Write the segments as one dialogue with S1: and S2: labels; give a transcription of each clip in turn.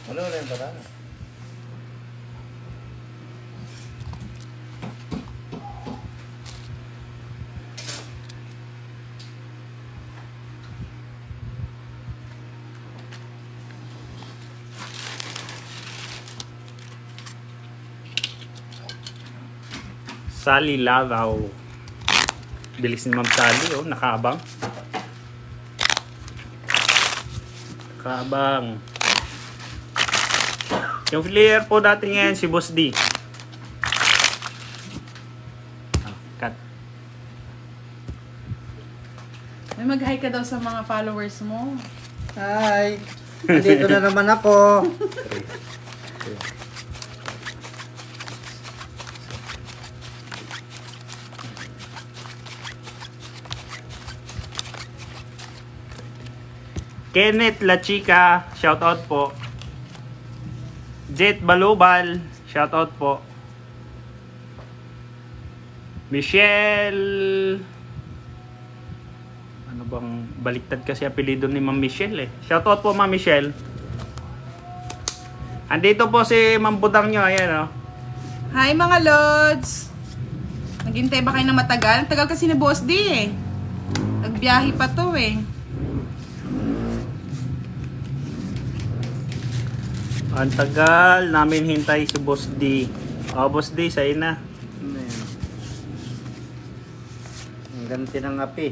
S1: Wala yung banana.
S2: Sally Lavaw. Bilis ni Ma'am Sally, oh, nakaabang. Nakaabang. Yung player po natin ngayon, si Boss D. Cut.
S3: May mag-hi ka daw sa mga followers mo.
S1: Hi! Nandito na naman ako.
S2: Kenneth La Chica, shoutout po. Jet Balubal, shoutout po. Michelle, ano bang baliktad kasi apelido ni Ma'am Michelle eh. Shoutout po Ma'am Michelle. Andito po si Ma'am Budang nyo, ayan oh.
S3: Hi mga Lods! Naghintay ba kayo ng matagal? Tagal kasi ni Boss D eh. Nagbiyahe pa to eh.
S2: Ang tagal namin hintay si Boss D. Oh, Boss D, sa'yo na.
S1: Ang ganti ng api.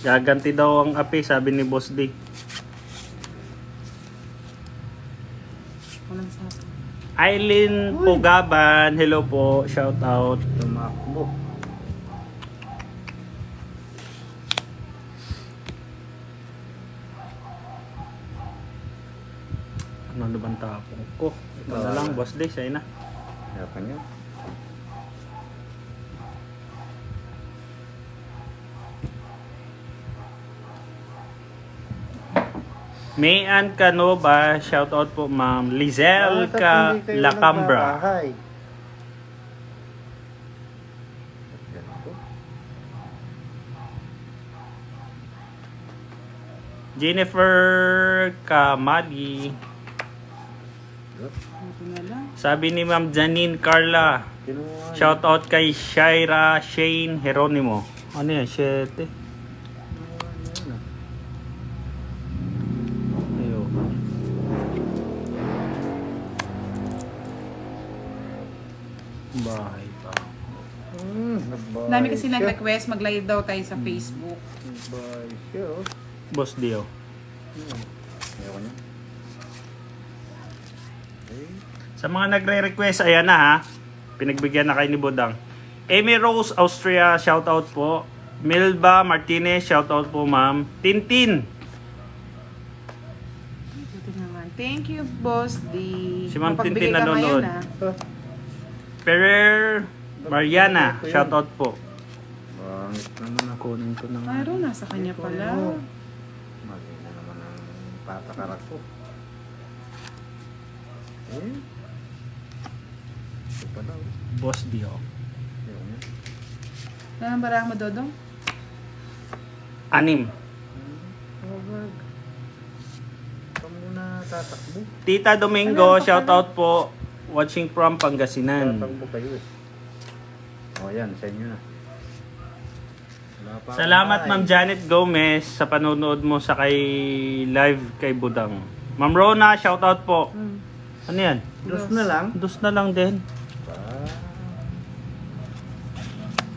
S2: Gaganti daw ang api, sabi ni Boss D.
S3: Walang sabi.
S2: Aileen Pugaban, hello po, shout out.
S1: Tumakbo.
S2: Ano naman tapong ko? Ito na lang, Boss D, sa'yo na.
S1: Hirapan nyo.
S2: Mayan Canova, shout out po Ma'am Lizel Ka Lacambra.
S1: Hi.
S2: Jennifer Kamali.
S3: Ito na lang.
S2: Sabi ni Ma'am Janine Carla, shout out kay Shaira Shane Heronimo. Ano yan? 7. Ayun. Bahay pa.
S3: Dami kasi nag-request mag-live daw tayo sa Facebook.
S1: Bahay siya, oh.
S2: Boss Dio.
S1: Ayoko niya. Okay.
S2: Sa mga nagre-request, ayan na ha. Pinagbigyan na kayo ni Budang. Amy Rose, Austria, shoutout po. Milba Martinez, shoutout po ma'am. Tintin.
S3: Ito naman. Thank you, Boss D.
S2: Si Ma'am
S3: Mapagbigay
S2: Tintin
S3: ka
S2: nanonood.
S3: ngayon, ah.
S2: Ferrer Mariana, shoutout po.
S1: Bangit naman ako.
S2: Kunin ko na nga.
S3: Mayroon, nasa kanya pala.
S1: Mali na naman ang patakarak ko. Eh? Ito pa daw.
S2: Boss Dio.
S1: Ayoko niya.
S3: Ano ang baraha mo, Dodong?
S2: 6.
S1: Wag. Ito muna tatakbo.
S2: Tita Domingo, shoutout po. Watching from Pangasinan.
S1: Tatakbo kayo eh. O yan, sa inyo na. Wala pa akong
S2: Salamat
S1: bahay.
S2: Ma'am Janet Gomez sa panonood mo sa kay live kay Budang. Ma'am Rona, shoutout po. Ano yan?
S1: Dos na lang.
S2: Dos na lang din.
S1: Ah.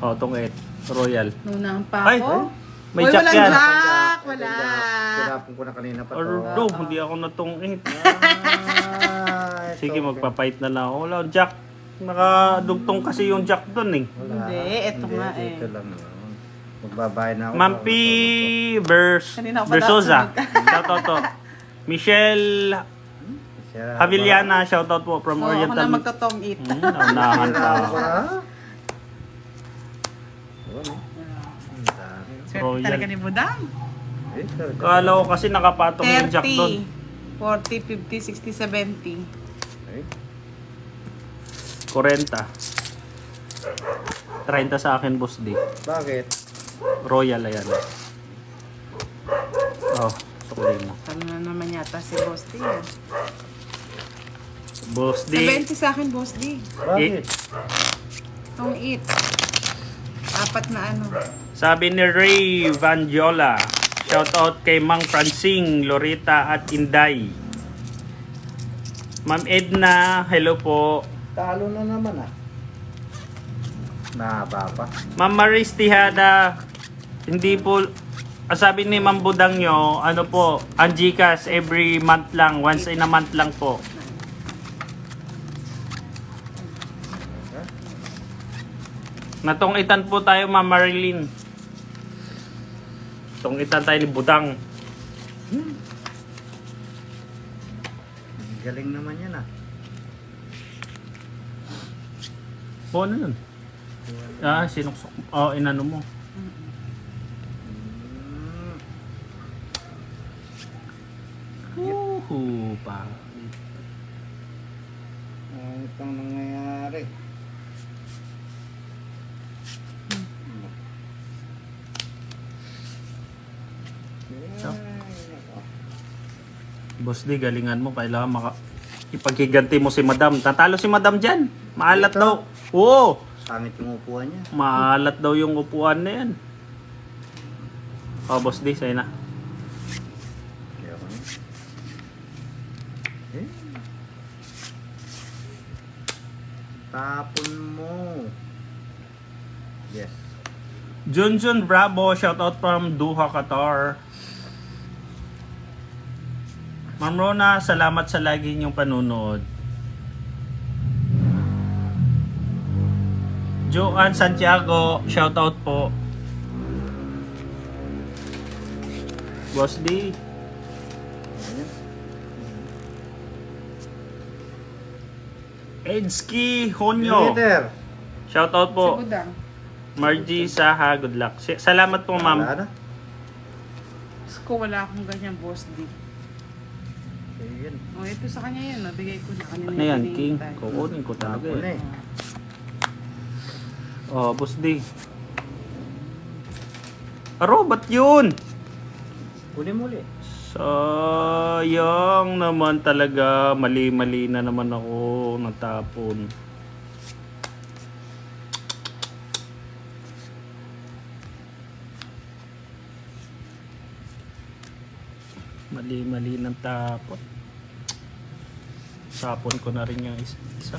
S2: Oh, itong Royal.
S3: Nunahan pa
S2: Ay,
S3: ako.
S2: may
S3: Uy,
S2: jack
S3: walang
S2: yan.
S3: jack! Wala.
S1: Tinapon ko na kanina pa to.
S2: Or no, hindi ako natong
S1: Ah, ito,
S2: Sige,
S1: okay.
S2: magpapait na lang ako. Wala, jack. Nakadugtong kasi yung jack dun eh.
S1: Wala.
S3: Hindi, eto
S1: Hindi,
S3: nga eh.
S1: Ito lang. Magbabayad na ako.
S2: Mampi
S3: Kanina ako pa
S2: Versosa.
S3: dapat
S2: Shoutout to. Michelle
S1: Siya,
S2: Haviliana, shoutout po from
S3: Oo, ako
S2: Oriental.
S3: na magtotong it.
S2: Naunahan pa
S1: Ako
S2: ako.
S1: na. Yun, eh. Ang dami.
S3: Swerte
S2: Royal.
S3: talaga ni Budang.
S1: Eh, talaga.
S2: Kala ko kasi nakapatong yung jack doon.
S3: 30, 40, 50, 60, 70.
S1: Eh,
S2: 40. 30 sa akin, Boss D.
S1: bakit?
S2: Royal, ayan. Oh, sukli mo.
S3: Ano na naman yata si Boss D.
S2: Boss D.
S3: 70 sa akin, Boss D.
S1: Bakit?
S3: Itong 8. Apat na ano.
S2: Sabi ni Ray Vanjola, shoutout kay Mang Francing, Lorita at Inday. Ma'am Edna, hello po.
S1: Talo na naman ah. Nahaba pa.
S2: Ma'am Maris Tihada, hindi po, sabi ni Ma'am Budang nyo, ano po, ang GCash every month lang, once in a month lang po. Natungitan po tayo, Ma'am Marilyn. Tungitan tayo ni Budang.
S1: Galing naman yan ah.
S2: O, ano yun? Ah, sinuksok. Oh, inano mo. Uhu, pa.
S1: Ano itong nangyayari?
S2: So, Boss D, galingan mo. Kailangan ipaghiganti mo si Madam. Tatalo si Madam dyan. Maalat
S1: Ito?
S2: daw. Oo.
S1: Pangit yung upuan niya.
S2: Maalat daw yung upuan na yan. Oh, Boss D, sa'yo na.
S1: Kaya ko na. Eh? Tapon mo. Yes.
S2: Junjun Bravo, shoutout from Doha, Qatar. Ma'am Rona, salamat sa lagi niyong panunood. Joanne Santiago, shoutout po. Boss D.
S1: Ayan.
S2: Edski Honyo,
S1: Peter.
S2: shoutout po.
S3: Si Budang.
S2: Margie Saha, good luck. Salamat po, ma'am.
S1: Wala na.
S3: Diyos ko, wala akong ganyan, Boss D.
S1: Ayan.
S3: O, ito sa kanya yan. Nabigay ko na kanina.
S2: Ano yan,
S3: yung
S2: King?
S3: hinihintay.
S2: Kukunin ko talaga
S1: Tapon na
S2: eh.
S1: eh.
S2: Oh, Boss D. Aro, ba't yun?
S1: Kunin mo ulit.
S2: Sayang naman talaga. Mali-mali na naman ako natapon. Mali-mali ng tapon. Tapon ko na rin yung isa.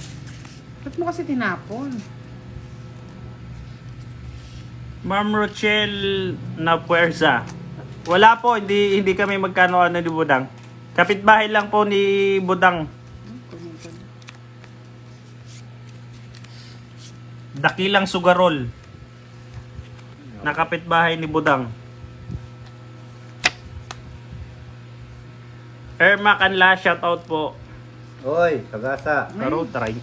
S3: Ba't mo kasi tinapon?
S2: Ma'am Rochelle na puwersa. Wala po, hindi kami magkano ano ni Budang. Kapitbahay lang po ni Budang.
S3: Kunin ko na.
S2: Dakilang Sugarol. Na kapitbahay ni Budang. Erma Canla, shoutout po.
S1: Oy, sagasa.
S2: Pero 30.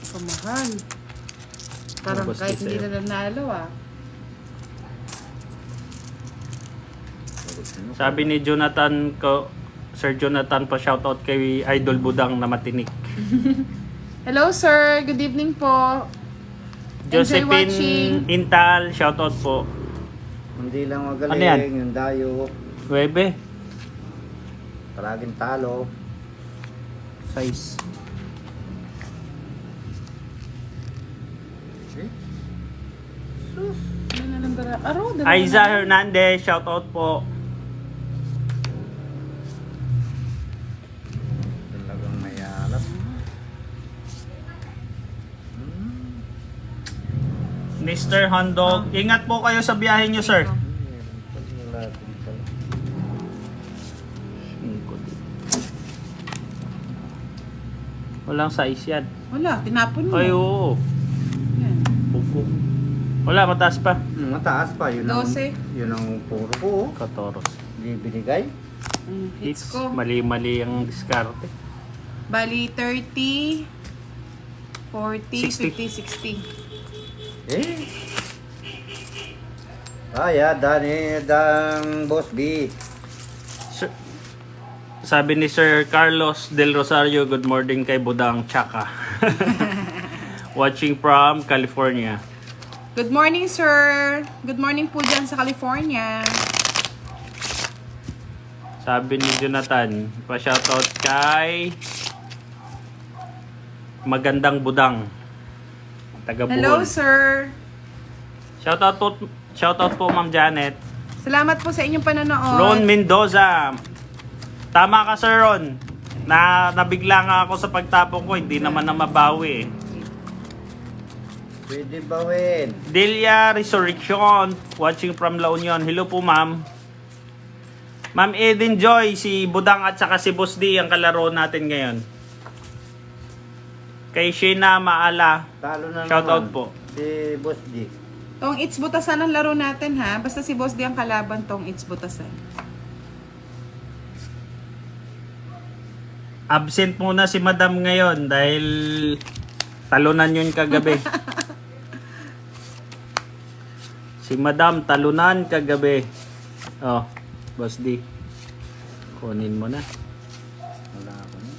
S3: Kamahal. Parang
S2: Boss
S3: kahit
S2: D
S3: hindi
S2: sa'yo.
S3: na nanalo ah.
S2: Sabi ni Jonathan ko, Sir Jonathan pa shoutout kay Idol Budang na matinik.
S3: Hello sir, good evening po. Enjoy watching.
S2: Josephine Intal, shoutout po.
S1: Hindi lang
S2: Ano
S1: magaling.
S2: yan?
S1: Yung dayo.
S2: Webe,
S1: Palaging talo.
S2: size.
S1: Eh?
S3: Ano na lang dala? Aro, dala
S2: Aiza
S3: na.
S2: Hernandez, shoutout po.
S1: Talagang may alas.
S2: Mr. Handog, ingat po kayo sa biyahe nyo, sir.
S1: Wala din pala.
S2: Walang size yan.
S3: Wala, tinapon mo.
S2: Ay, oo.
S3: Yan.
S2: Buko. Wala, mataas pa.
S1: Mataas pa. Yun ang,
S3: 12.
S1: yun ang puro ko.
S2: 14.
S1: Hindi binigay.
S3: Hits
S2: Hits,
S3: ko.
S2: mali-mali ang diskarte.
S3: Bali, 30, 40,
S2: 60.
S3: 50, 60.
S1: Eh. Kaya, dang Boss B.
S2: Sabi ni Sir Carlos Del Rosario, good morning kay Budang Chaka. Watching from California.
S3: Good morning, sir. Good morning po dyan sa California.
S2: Sabi ni Jonathan, pa-shoutout kay Magandang Budang. Taga
S3: Hello,
S2: Bohol.
S3: sir.
S2: Shoutout po Ma'am Janet.
S3: Salamat po sa inyong panonood.
S2: Ron Mendoza. Tama ka, Sir Ron. Nabigla nga ako sa pagtapong ko, hindi naman na mabawi eh.
S1: Pwede bawin.
S2: Delia Resurrection, watching from La Union. Hello po, ma'am. Ma'am Eden Joy, si Budang at saka si Boss D ang kalaro natin ngayon. Kay Sheena Maala,
S1: Talo na
S2: shoutout
S1: naman.
S2: po.
S1: Si Boss D.
S3: Tong It's Butasan ang laro natin ha. Basta si Boss D ang kalaban tong It's Butasan.
S2: Absent muna si Madam ngayon dahil talunan yun kagabi. Si Madam talunan kagabi. Oh, Boss D. Kunin mo na.
S1: Wala ako na.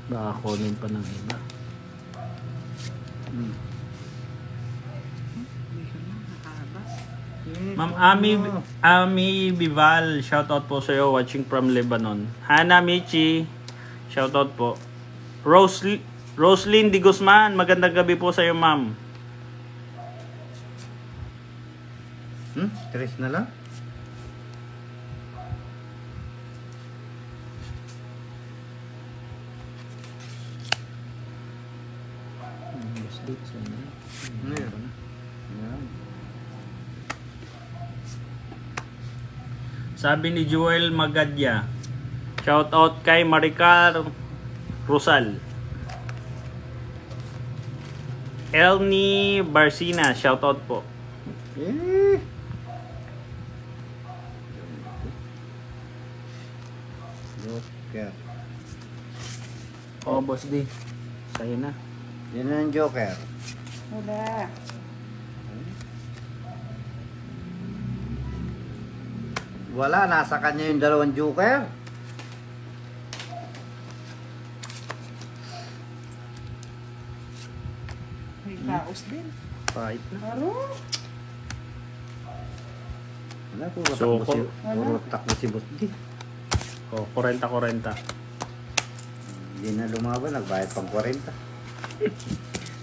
S2: Baka kunin pa ng iba. Ma'am Ami Bival, shoutout po sa iyo watching from Lebanon. Hana Michi, shoutout po. Roslyn Di Guzman, magandang gabi po sa iyo, ma'am.
S1: Tres na lang? Meron. Yan.
S2: Sabi ni Joel Magadya, shoutout kay Maricar Rosal. Elni Barcina, shoutout po.
S1: Eh. Joker.
S2: Oh, Boss D. Sa'yo na.
S1: Yan ang Joker.
S3: Wala.
S1: Wala, nasa kanya yung dalawang Joker.
S3: May kaos din.
S2: Fight na.
S3: Laro.
S1: Wala, puro
S2: So,
S1: takbo si, puro takbo si Boss D.
S2: Oh, 40-40.
S1: Hindi na lumaban, nagbayad pang 40.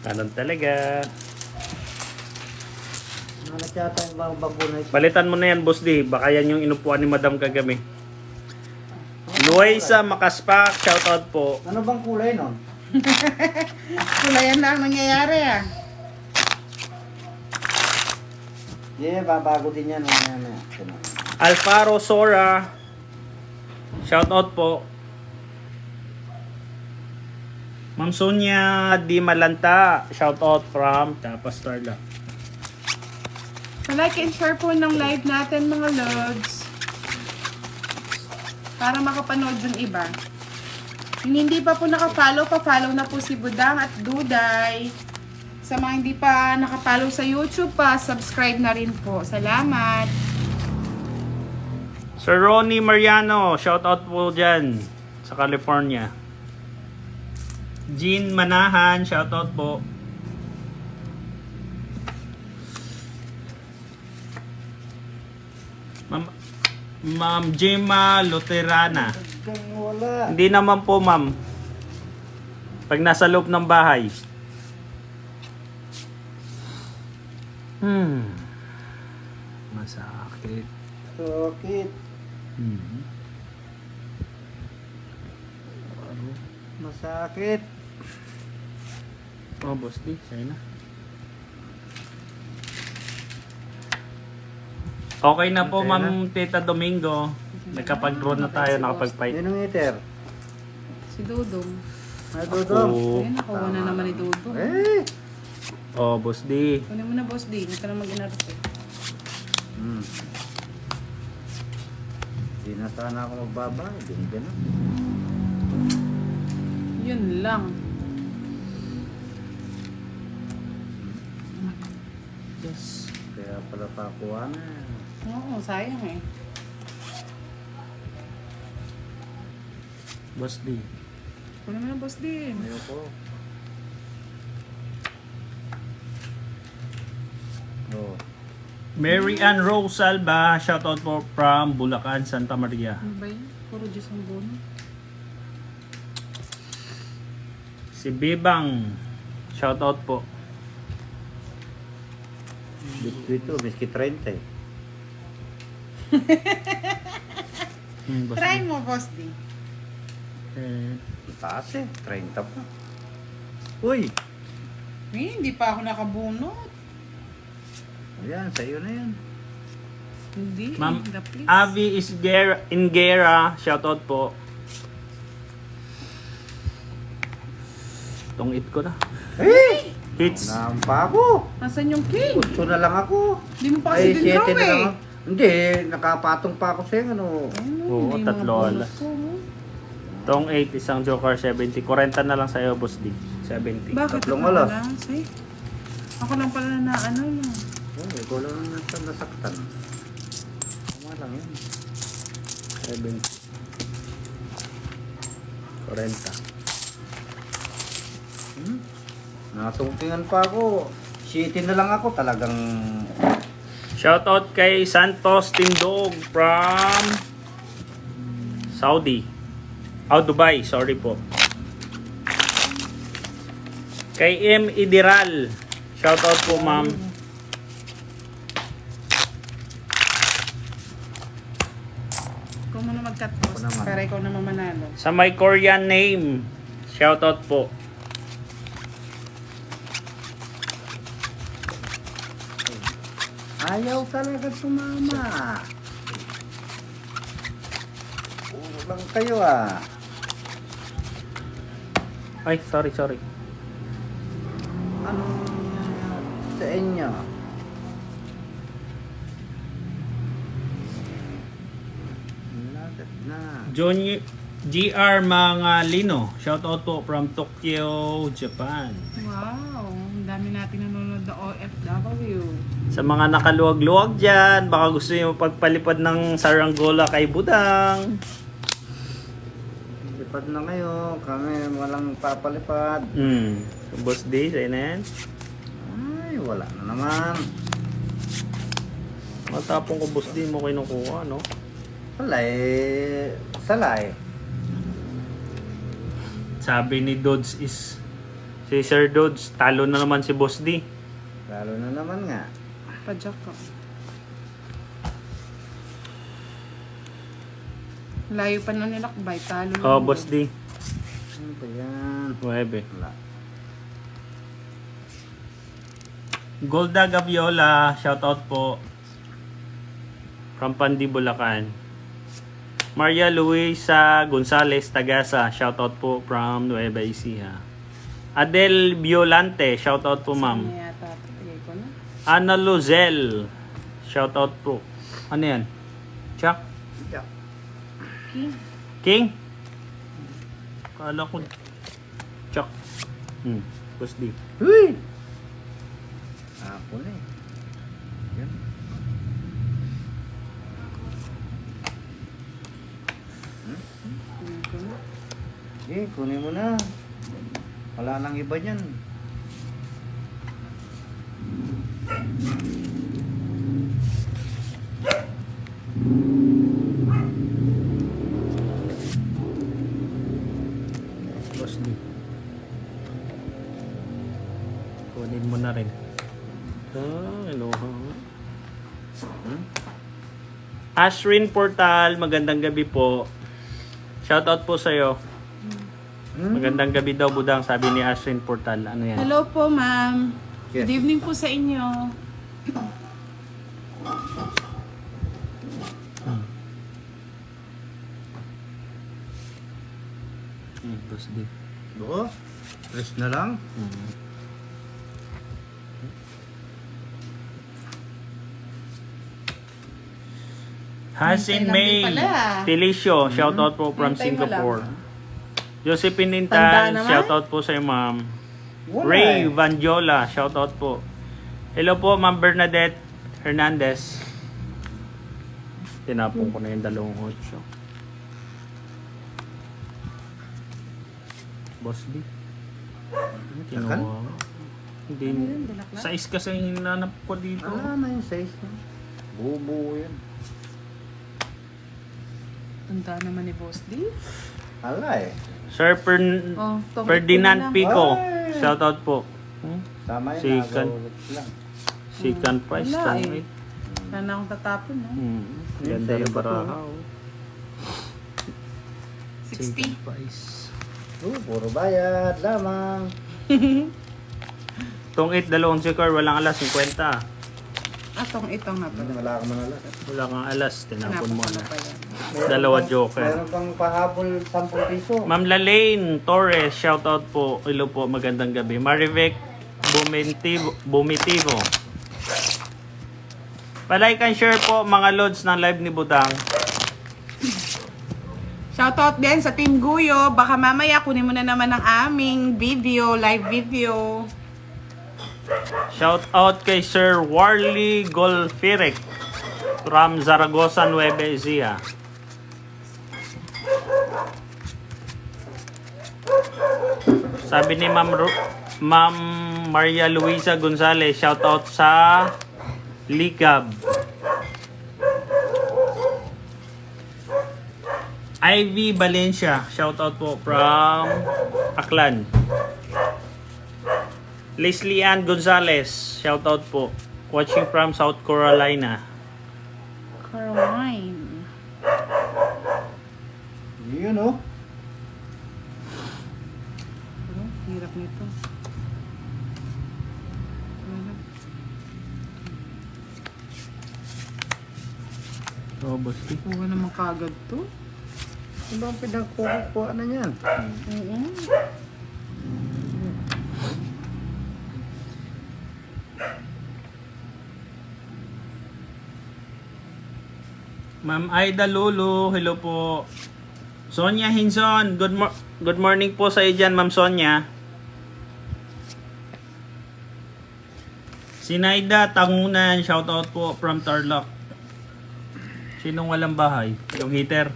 S2: Ganun talaga.
S1: Nanak yata yung mga bago na ito.
S2: Balitan mo na yan, Boss D. Baka yan yung inupuan ni Madam kagabi. Luisa Makaspak, shoutout po.
S1: Ano bang kulay nun?
S3: Kulayan na ang nangyayari ah.
S1: Yeah, babago din yan.
S2: Alfaro Sora, shoutout po. Ma'am Sonia Di Malanta, shoutout from Tapas Starla.
S3: Like and share po ng live natin mga lods. Para makapanood yung iba. Yung hindi pa po nakafollow, pa-follow na po si Budang at Duday. Sa mga hindi pa nakafollow sa YouTube pa, subscribe na rin po. Salamat.
S2: Sir Ronnie Mariano, shoutout po dyan sa California. Jean Manahan, shoutout po. Ma'am Gemma Luterana.
S1: Wala.
S2: Hindi naman po, ma'am. Pag nasa loob ng bahay. Masakit.
S1: Sakit. Masakit.
S2: Oh, Boss D, sa'yo na. Okay na po,
S1: Okay
S2: Ma'am Tita Domingo. Nakapag-draw na tayo, nakapag-fight.
S1: Yun ang iter.
S3: Si Dudong.
S1: Ay, Dudong.
S2: Oh,
S3: Ayun, nakuha na naman ni Dudong.
S1: Eh.
S2: oh, Boss D.
S3: Kunin mo na, Boss D. Hindi ka na mag-inarte.
S1: Hindi na sana ako magbaba. Hindi na.
S3: Yun lang.
S2: Yes.
S1: Kaya pala pakuha na.
S3: Oo, sayang eh.
S2: Boss D.
S3: Kunin mo na, Boss D.
S1: Ayoko. Oh.
S2: Mary Ann Rose Alba, shoutout po from Bulacan, Santa Maria.
S3: Ano ba yun? Puro Diyos ang bono.
S2: Si Bibang. Shoutout po.
S1: Dito, miski 30 eh.
S2: Boss
S3: Try
S2: D.
S3: mo, Boss D.
S1: Taas eh, 30 pa. Uy!
S3: Hindi pa ako nakabunot.
S1: Ayan, sa'yo na yan.
S3: Hindi.
S2: Ma'am
S3: please.
S2: Avi Ingera, shoutout po. Tungit ko na.
S1: Eh!
S2: Hits.
S1: Nampa ako.
S3: Nasaan yung king?
S1: 8 na lang ako.
S3: Hindi mo pa kasi
S1: Ay, 7
S3: dinraw
S1: na lang
S3: eh.
S1: ako. Hindi, nakapatong pa ako sa ano.
S2: Oo,
S3: Hindi,
S2: tatlo
S3: mga
S2: alas.
S3: bonus ko.
S2: Tong 8, isang Joker 70. 40 na lang sa'yo, Boss D. 70.
S3: Bakit?
S1: Tatlong
S3: Ako
S1: alas.
S3: lang, say. Ako lang pala na ano yun.
S1: Oh, ikaw lang nasaktan. Tama lang yun.
S2: 70. 40.
S1: Natungkingan pa ako. 7 na lang ako. Talagang...
S2: Shoutout kay Santos Tindog from Saudi. Dubai, sorry po. Kay M. Idiral. Shoutout po, ma'am.
S3: Ikaw muna mag-cut, Boss.
S1: Ako naman.
S3: Para ikaw naman manalo.
S2: Sa my Korean name. Shoutout po.
S1: Ayaw talaga sumama. Puro lang kayo ah.
S2: Ay, sorry.
S1: Ano sa inyo? Lagat na.
S2: John GR mga Lino. Shoutout po from Tokyo, Japan.
S3: Wow, ang dami natin nanonood na OFW.
S2: Sa mga nakaluwag-luwag dyan, baka gusto nyo pagpalipad ng saranggola kay Budang.
S1: Lipad na kayo. Kami walang papalipad.
S2: Boss D, sa'yo na yan.
S1: Ay, wala na naman.
S2: Matapong ko, Boss D, mo kinukuha, no?
S1: Wala eh. Salay.
S2: Sabi ni Dodds is, si Sir Dodds, talo na naman si Boss D.
S1: Lalo na naman nga.
S3: Padyak ko. Layo pa na nilakbay. Talo na
S2: Oh,
S3: yun.
S2: Boss D.
S1: Ano ba yan?
S2: 9.
S1: Wala.
S2: Golda Gaviola, shoutout po. From Pandi, Bulacan. Maria Luisa Gonzales Tagasa, shoutout po from Nueva Ecija. Adel Violante, shoutout po, ma'am.
S3: Ano yata? Tagay ko na.
S2: Ana Lozel, shoutout po. Ano yan? Chuck?
S1: Yeah.
S3: King.
S2: King? Kala ko Chuck. Boss D.
S1: Uy! Ako na eh. Yan.
S3: Tagay ko na.
S1: Kunin mo na. Wala nang iba dyan.
S2: Boss D. Kunin mo na rin. Hello. Ashrin Portal, magandang gabi po. Shoutout po sa'yo. Magandang gabi daw, Budang, sabi ni Ashrin Portal. Ano yan?
S3: Hello po, ma'am.
S1: Yes.
S3: Good evening po sa inyo.
S2: Boss D.
S1: Oo. Rest na lang.
S2: Hasin
S3: Hintay lang
S2: May
S3: din pala.
S2: Tilicio, shoutout po from
S3: Hintay mo lang.
S2: Singapore. Josephine
S3: Tanda
S2: Nintal,
S3: naman?
S2: shoutout po sa iyo, ma'am.
S1: Wala
S2: Ray
S1: eh.
S2: Vanjola, shoutout po. Hello po, Ma'am Bernadette Hernandez. Tinapon ko na yung 28. Boss D. Kinuha ko. Hindi.
S3: Ano yun, bulaklak?
S2: Size kasi yung hinanap ko dito.
S1: Wala na yung size na. Bubo yan.
S3: Tanda naman ni Boss D.
S1: Ala eh.
S2: Sir
S3: Oh, tungkol
S2: Ferdinand
S3: ko na lang.
S2: Pico.
S1: Ay!
S2: Shoutout po.
S1: Tama yun.
S2: Sikan.
S1: nagawalot lang.
S2: Second prize.
S3: Wala eh.
S2: Tangit.
S3: Sana akong tatapon, no?
S2: Ganda
S1: sa'yo
S2: ng
S1: pa to.
S2: baraha.
S3: 60.
S2: Prize.
S1: Puro bayad lamang.
S2: Tungit, 2 sikor, walang alas, 50.
S3: Atong ito nga pala.
S1: Wala ka man alas.
S2: Wala kang alas, tinapon mo
S3: Tinapon
S2: na.
S3: ko pa yan.
S2: Dalawa joker.
S1: Meron pang pahabol 10 piso.
S2: Ma'am Lalaine Torres, shoutout po. Hello po, magandang gabi. Marivec Bumitivo. Palike and share po mga lods ng live ni Budang.
S3: Shoutout din sa Team Guyo. Baka mamaya kunin mo na naman ang aming video, live video.
S2: Shoutout kay Sir Warley Golfirek from Zaragoza, Nueva Ecija. Sabi ni Ma'am Maria Luisa Gonzalez, shoutout sa Ligab. Ivy Valencia, shoutout po from Aklan. Leslie Ann Gonzalez, shoutout po. Watching from South Carolina.
S3: Caroline.
S1: Yun oh.
S3: Oh, hirap nito.
S2: Oh, basti.
S3: Huwag naman kagad to.
S1: Ano ba ang pinagkukuha na yan?
S3: Oo.
S2: Ma'am Aida Lulu, hello po. Sonia Hinson, good morning po sa iyo dyan, Ma'am Sonia. Sinaida Tangunan, shoutout po from Tarlac. Sinong walang bahay? Yung heater.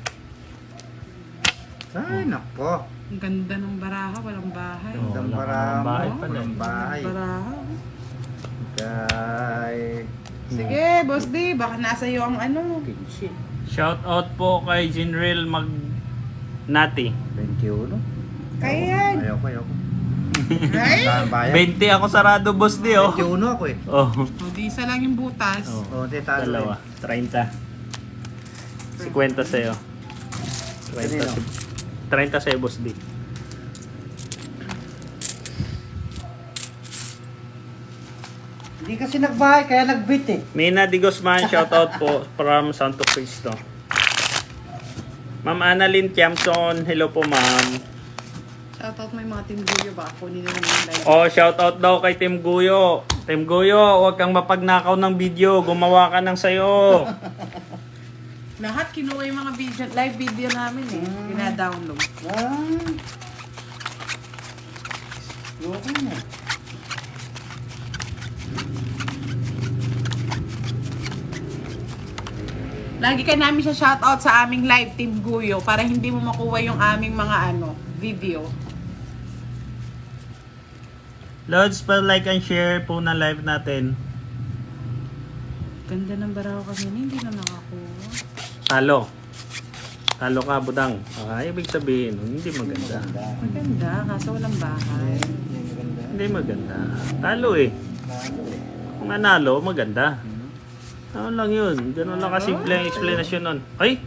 S1: Ay, nako.
S3: Ang ganda ng baraha, walang bahay.
S2: Oh,
S1: Gandang
S2: wala
S1: para
S2: kang bahay
S1: mo.
S2: pala.
S1: Walang bahay.
S3: Baraha.
S1: Kay...
S3: Sige, Boss D, baka nasa iyo ang ano.
S1: 15.
S2: Shoutout po kay General Magnati.
S1: 21.
S3: Kaya yan.
S1: Ayoko.
S3: Right?
S1: Saan bayan?
S2: 20 ako sarado, boss di oh.
S1: 21 ako eh.
S2: Oh.
S3: O, di isa lang yung butas.
S2: Oh.
S1: Oh, di talo
S2: Dalawa.
S1: eh.
S2: 30. 50 sa'yo.
S1: Kanino?
S2: 30 sa'yo, boss D.
S1: Hindi kasi nagbahay, kaya nagbit eh.
S2: Mina Di Guzman, shoutout po from Santo Cristo. Ma'am Annalyn Tiamson, hello po ma'am.
S3: Shoutout mo yung mga Team Guyo, baka kunin na naman yung live.
S2: Oh, shoutout daw kay Tim Guyo. Tim Guyo, huwag kang mapagnakaw ng video. Gumawa ka ng sayo.
S3: Lahat kinuha yung mga video, live video namin eh. Pina-download.
S1: Ah. Okay na.
S3: Lagi ka namin siya shoutout sa aming live Team Guyo para hindi mo makuha yung aming mga video.
S2: Lods, pa like and share po na live natin.
S3: Ganda ng baraho kasi hindi na nakakuha.
S2: Talo. Talo ka, budang. Ibig sabihin, hindi maganda.
S3: Maganda, kaso walang bahay.
S2: Hindi maganda. Talo eh. Kung nanalo, maganda. Ano lang yun. Ganun lang kasimple ang explanation nun. Ay!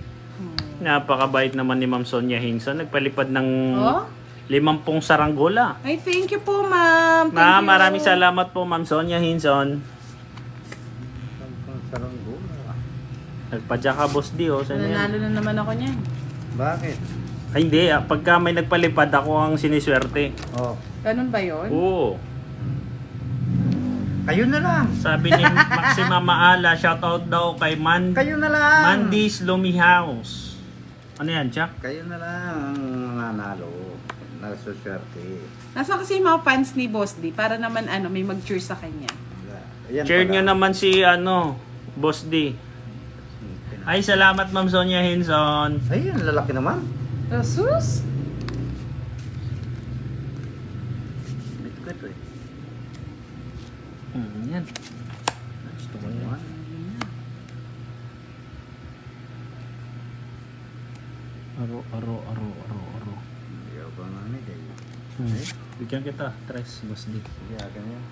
S2: Napakabait naman ni Ma'am Sonia Hinson. Nagpalipad ng
S3: Oh?
S2: 50 saranggola.
S3: Ay, thank you po, ma'am. Thank
S2: Ma'am,
S3: you.
S2: maraming salamat po, Ma'am Sonia Hinson.
S1: Saranggola.
S2: Nagpadya ka, boss di, oh. Saan yan?
S3: Nanalo na naman ako niyan.
S1: Bakit?
S2: Ay, hindi. Pagka may nagpalipad, ako ang siniswerte.
S1: Oh.
S3: Ganun ba yun?
S2: Oo.
S1: Kayo na lang.
S2: Sabi ni Maxima Maala, shoutout daw kay
S1: Kayo na lang.
S2: Mandy's Lumi House. Ano yan, Chuck?
S1: Kayo na lang ang nanalo. Nasuswerte.
S3: Nasa kasi yung mga fans ni Boss D para naman may mag-cheer sa kanya.
S1: Ayan
S2: Share
S1: pala.
S2: nyo naman si, Boss D. Ay, salamat Ma'am Sonia Hinson.
S1: Ayun, lalaki naman.
S3: Jesus?
S1: Bitkwit eh.
S2: Yan. Gusto ko yan. Aro.
S1: Ayaw pa nga ni kayo.
S2: Bigyan kita, 3, Boss D.
S1: Sige, akin yan.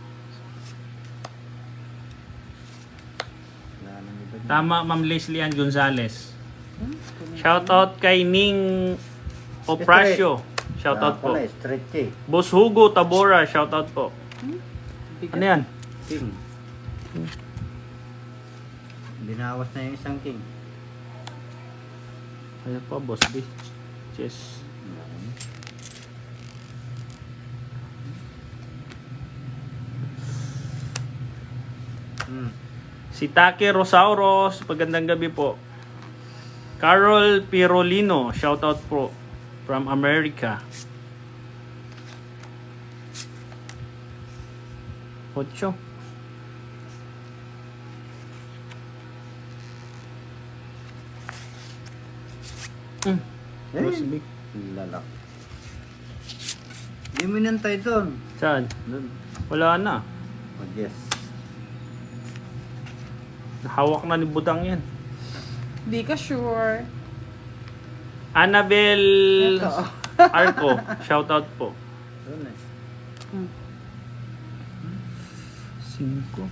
S1: Wala nang iba dyan.
S2: Tama, Ma'am Leslie Ann Gonzales. Shoutout kay Ning Oprasio. Shoutout po.
S1: Pala, stretch eh.
S2: Boss Hugo Tabora, shoutout po. Ano yan?
S1: King. Binawas na yung isang king.
S2: Ayan pa, Boss D. Chess. Si Take Rosauros, magandang gabi po. Carol Pirolino, shoutout po from America. 8. Boss B.
S1: Lalak. Di mo inantay doon.
S2: Saan?
S1: Doon.
S2: Wala na.
S1: Oh, yes.
S2: Hawak na ni Budang yan.
S3: Di ka sure.
S2: Annabel
S3: Ito.
S2: Arco, shoutout po.
S1: Doon eh.
S2: 5.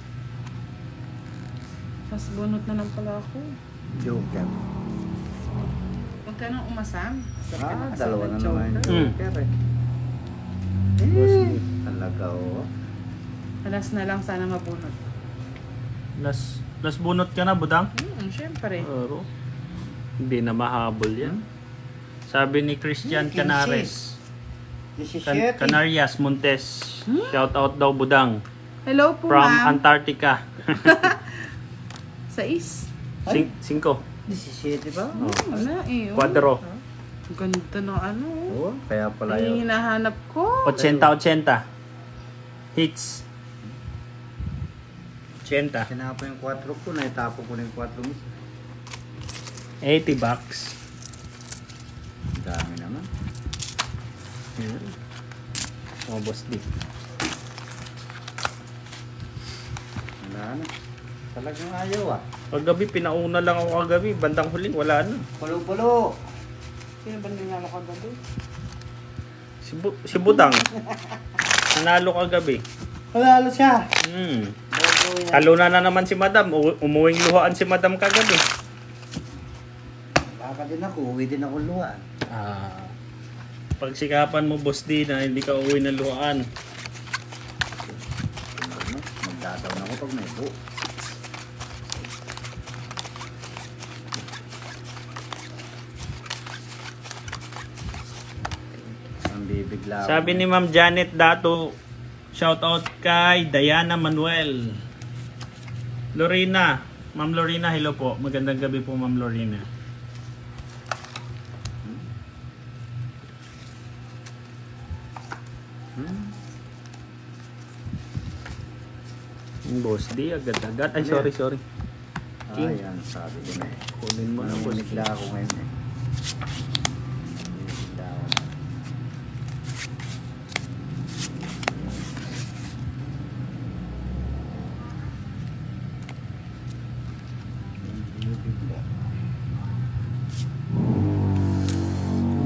S3: Mas bunot na lang pala ako.
S1: Joker.
S3: Huwag ka nang umasam.
S1: Dalawa na naman yung
S2: Mm.
S1: Joker eh. Talaga oh.
S3: Alas na lang sana mabunot.
S2: Last bunot ka na, Budang?
S3: Syempre.
S2: Aro. Hindi na mahabol yan. Sabi ni Christian
S1: 15.
S2: Canares.
S1: 17.
S2: Canarias Montes. Shoutout daw, Budang.
S3: Hello po,
S2: From
S3: ma'am.
S2: Antarctica.
S3: 6.
S2: 5.
S1: 17 ba?
S3: Wala eh.
S2: Quadro.
S3: Ganda ng ano.
S1: Oo, kaya pala
S3: Ay,
S1: yun.
S3: hinahanap ko.
S2: 80. Hits. 80.
S1: Sinapa yung 4 ko, naitapo ko na yung 4 mo.
S2: 80 bucks.
S1: Dami naman.
S2: Oh, Boss D.
S1: Wala na. Talagang ayaw ah.
S2: Kagabi, pinauna lang ako kagabi. Bandang huling, wala na.
S1: Pulo-pulo.
S3: Sino ba nangyalo ka ba doon?
S2: Si Budang. Nanalo kagabi.
S1: Wala siya. Bobo yan.
S2: Talunan na naman si Madam. Umuwing luhaan si Madam kagabi.
S1: Baka din ako, uwi din ako luwan.
S2: Pagsikapan mo, Boss D, na hindi ka uwi ng luhaan.
S1: Magdadaw na ako pag may buo. Ang bibigla ako.
S2: Sabi ni Ma'am Janet Dato, shoutout kay Diana Manuel. Lorena. Ma'am Lorena, hello po. Magandang gabi po, Ma'am Lorena. Boss D, agad-agad. Ay, sorry. King.
S1: Ayan, sabi ko na eh.
S2: Kunin mo na, Boss D.
S1: Bibigla ako ngayon eh. Bibigla ako na. Bibigla.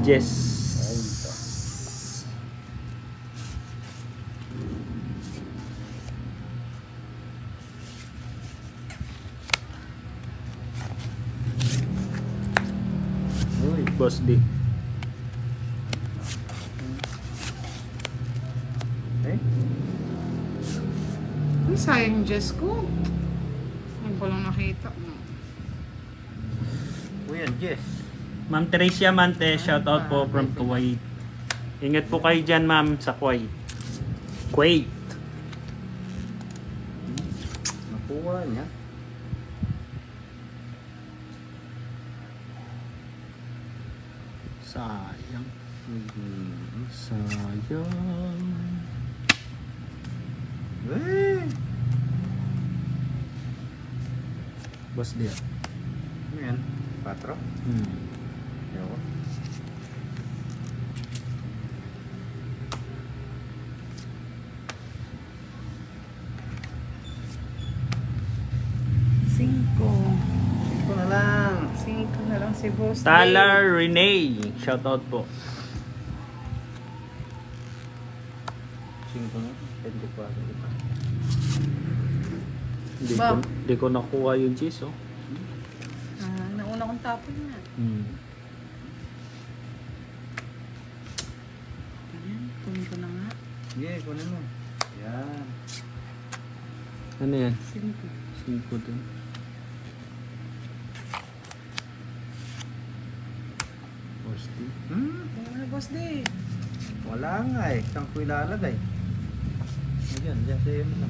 S2: Yes.
S1: Uy,
S2: Boss D.
S1: eh?
S3: Ang sayang yung Jess ko. Ngayon ko lang nakita.
S1: Uy, yan, Jess.
S2: Ma'am Teresia Mante, shoutout po from Kuwait. Ingat po kayo dyan, ma'am, sa Kuwait. Kuwait.
S1: Nakuha niya.
S2: Sayang.
S1: Mhm.
S2: Sayang.
S1: Eh!
S2: Boss D.
S1: Ano yan? 4? Ayoko.
S3: Cinco.
S1: Ito na lang.
S3: 5 na lang si Si Boss
S2: Talar Renee. Shoutout po.
S1: 5 na. 24.
S2: Hindi
S3: Ba?
S2: ko, hindi ko nakuha yung cheese, oh.
S3: Nauna kong tapon na. Ayan, kunin ko na nga.
S1: Yeah, kunin mo. Yan.
S2: Ano yan?
S3: 5.
S2: 5 din. Posti.
S3: Ano, Boss D?
S1: Wala nga eh. Saan ko ilalagay? Ayan, dyan sa iyo na.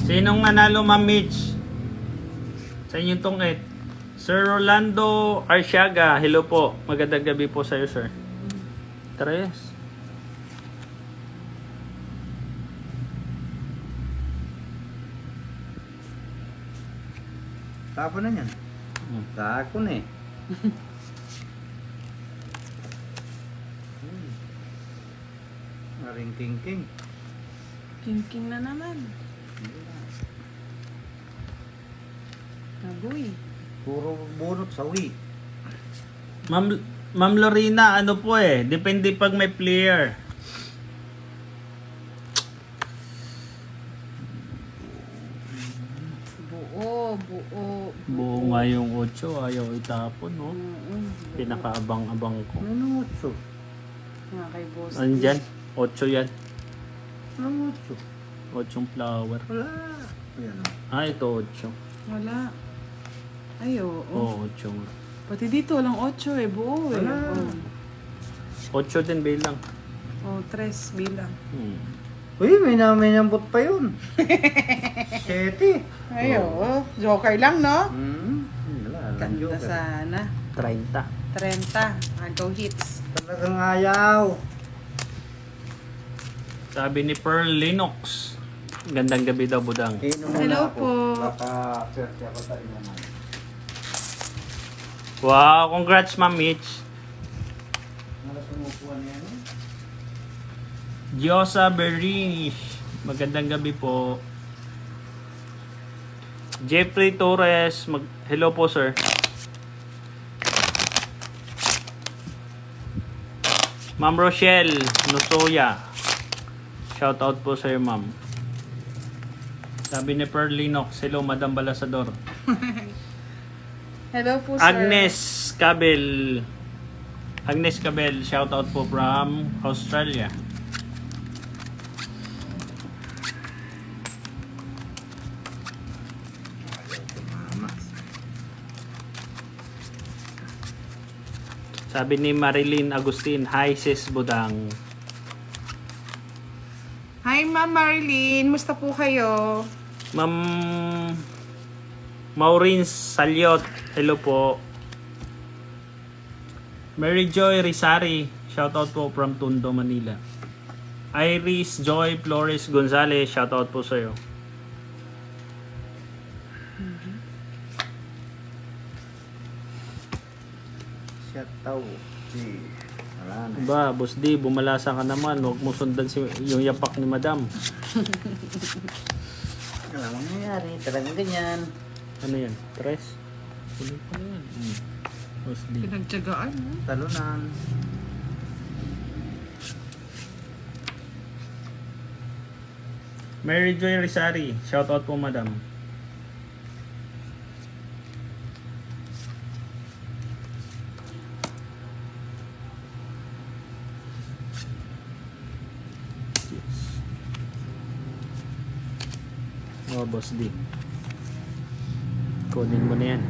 S2: Sinong nanalo, Ma'am Mitch? Sa inyong tungit. Sir Rolando Arsiaga. Hello po. Magandang gabi po sa iyo, sir. 3.
S1: Tapon na yan. Takon eh. Aring king.
S3: King na naman. Agoy.
S1: Puro bunot sawi.
S2: Ma'am Lorena, ano po eh. Depende pag may player.
S3: Buo.
S2: Buo nga yung 8. Ayaw itapon, no? Pinakaabang-abang ko.
S1: Ano utso?
S3: Nga kay Boss D.
S2: Andyan? 8 yan.
S1: Ano utso?
S2: 8 flower.
S1: Wala. Ayan o.
S2: Ah, ito 8.
S3: Wala. Ay, oo.
S2: Oo, 8 nga.
S3: Pati dito, walang 8 eh. Buo eh.
S1: Wala.
S2: 8 din bilang.
S3: Oh, 3 bilang.
S1: Uy, may nambot pa yun. 7.
S3: Ay, oo. Joker lang, no?
S1: Wala.
S3: Ganda sana.
S2: 30.
S3: 30. Agaw hits.
S1: Talagang ayaw.
S2: Sabi ni Pearl Linux. Gandang gabi daw, Budang.
S1: Inom muna
S3: Hello
S1: ako.
S3: po.
S1: Baka swerte ako sa inuman.
S2: Wow, congrats, Ma'am Mitch.
S1: Nalas umupuan niya, no?
S2: Diosa Bernish. Magandang gabi po. Jeffrey Torres. Hello po, sir. Ma'am Rochelle Nosoya. Shout out po sa'yo, ma'am. Sabi ni Pearl Linux. Hello, Madam Balasador.
S3: Hello po, sir.
S2: Agnes Cabel. Agnes Cabel. Shout out po from Australia. Sabi ni Marilyn Agustin, hi sis Budang.
S3: Hi, Ma'am Marilyn. Musta po kayo?
S2: Ma'am Maureen Salyot, hello po. Mary Joy Rizari, shout out po from Tondo, Manila. Iris Joy Flores Gonzalez, shout out po sa'yo.
S1: Shut out. Wala na.
S2: Ba, Boss D, bumalasa ka naman. Huwag mo sundan yung yapak ni Madam.
S1: Wala mangyayari. Talagang ganyan.
S2: Ano yan? Tres? Tuloy pa na yan. Boss D.
S3: Pinagtsagaan, no?
S1: Talunan.
S2: Mary Joy Rizari, shout out po Madam. Oh, Boss D. Kunin mo na yan.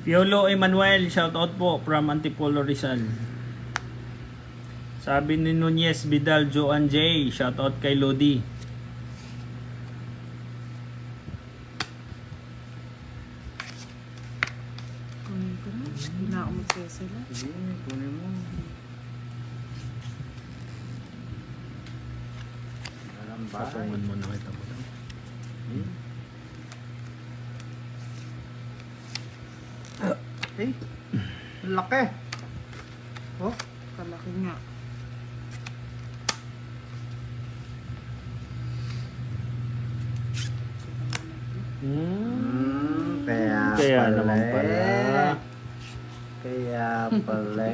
S2: Piolo Emmanuel, shout out po from Antipolo Rizal. Sabi ni Nunez Vidal Joan J, shout out kay Lodi.
S3: Kunin ko na. Hindi na ako magsisila.
S1: Sige, kunin mo. Alam ba?
S2: Patungan mo na kita po lang.
S1: Eh, laki. Oh,
S3: Kalaki nga.
S2: Kaya naman pala.
S1: Kaya pala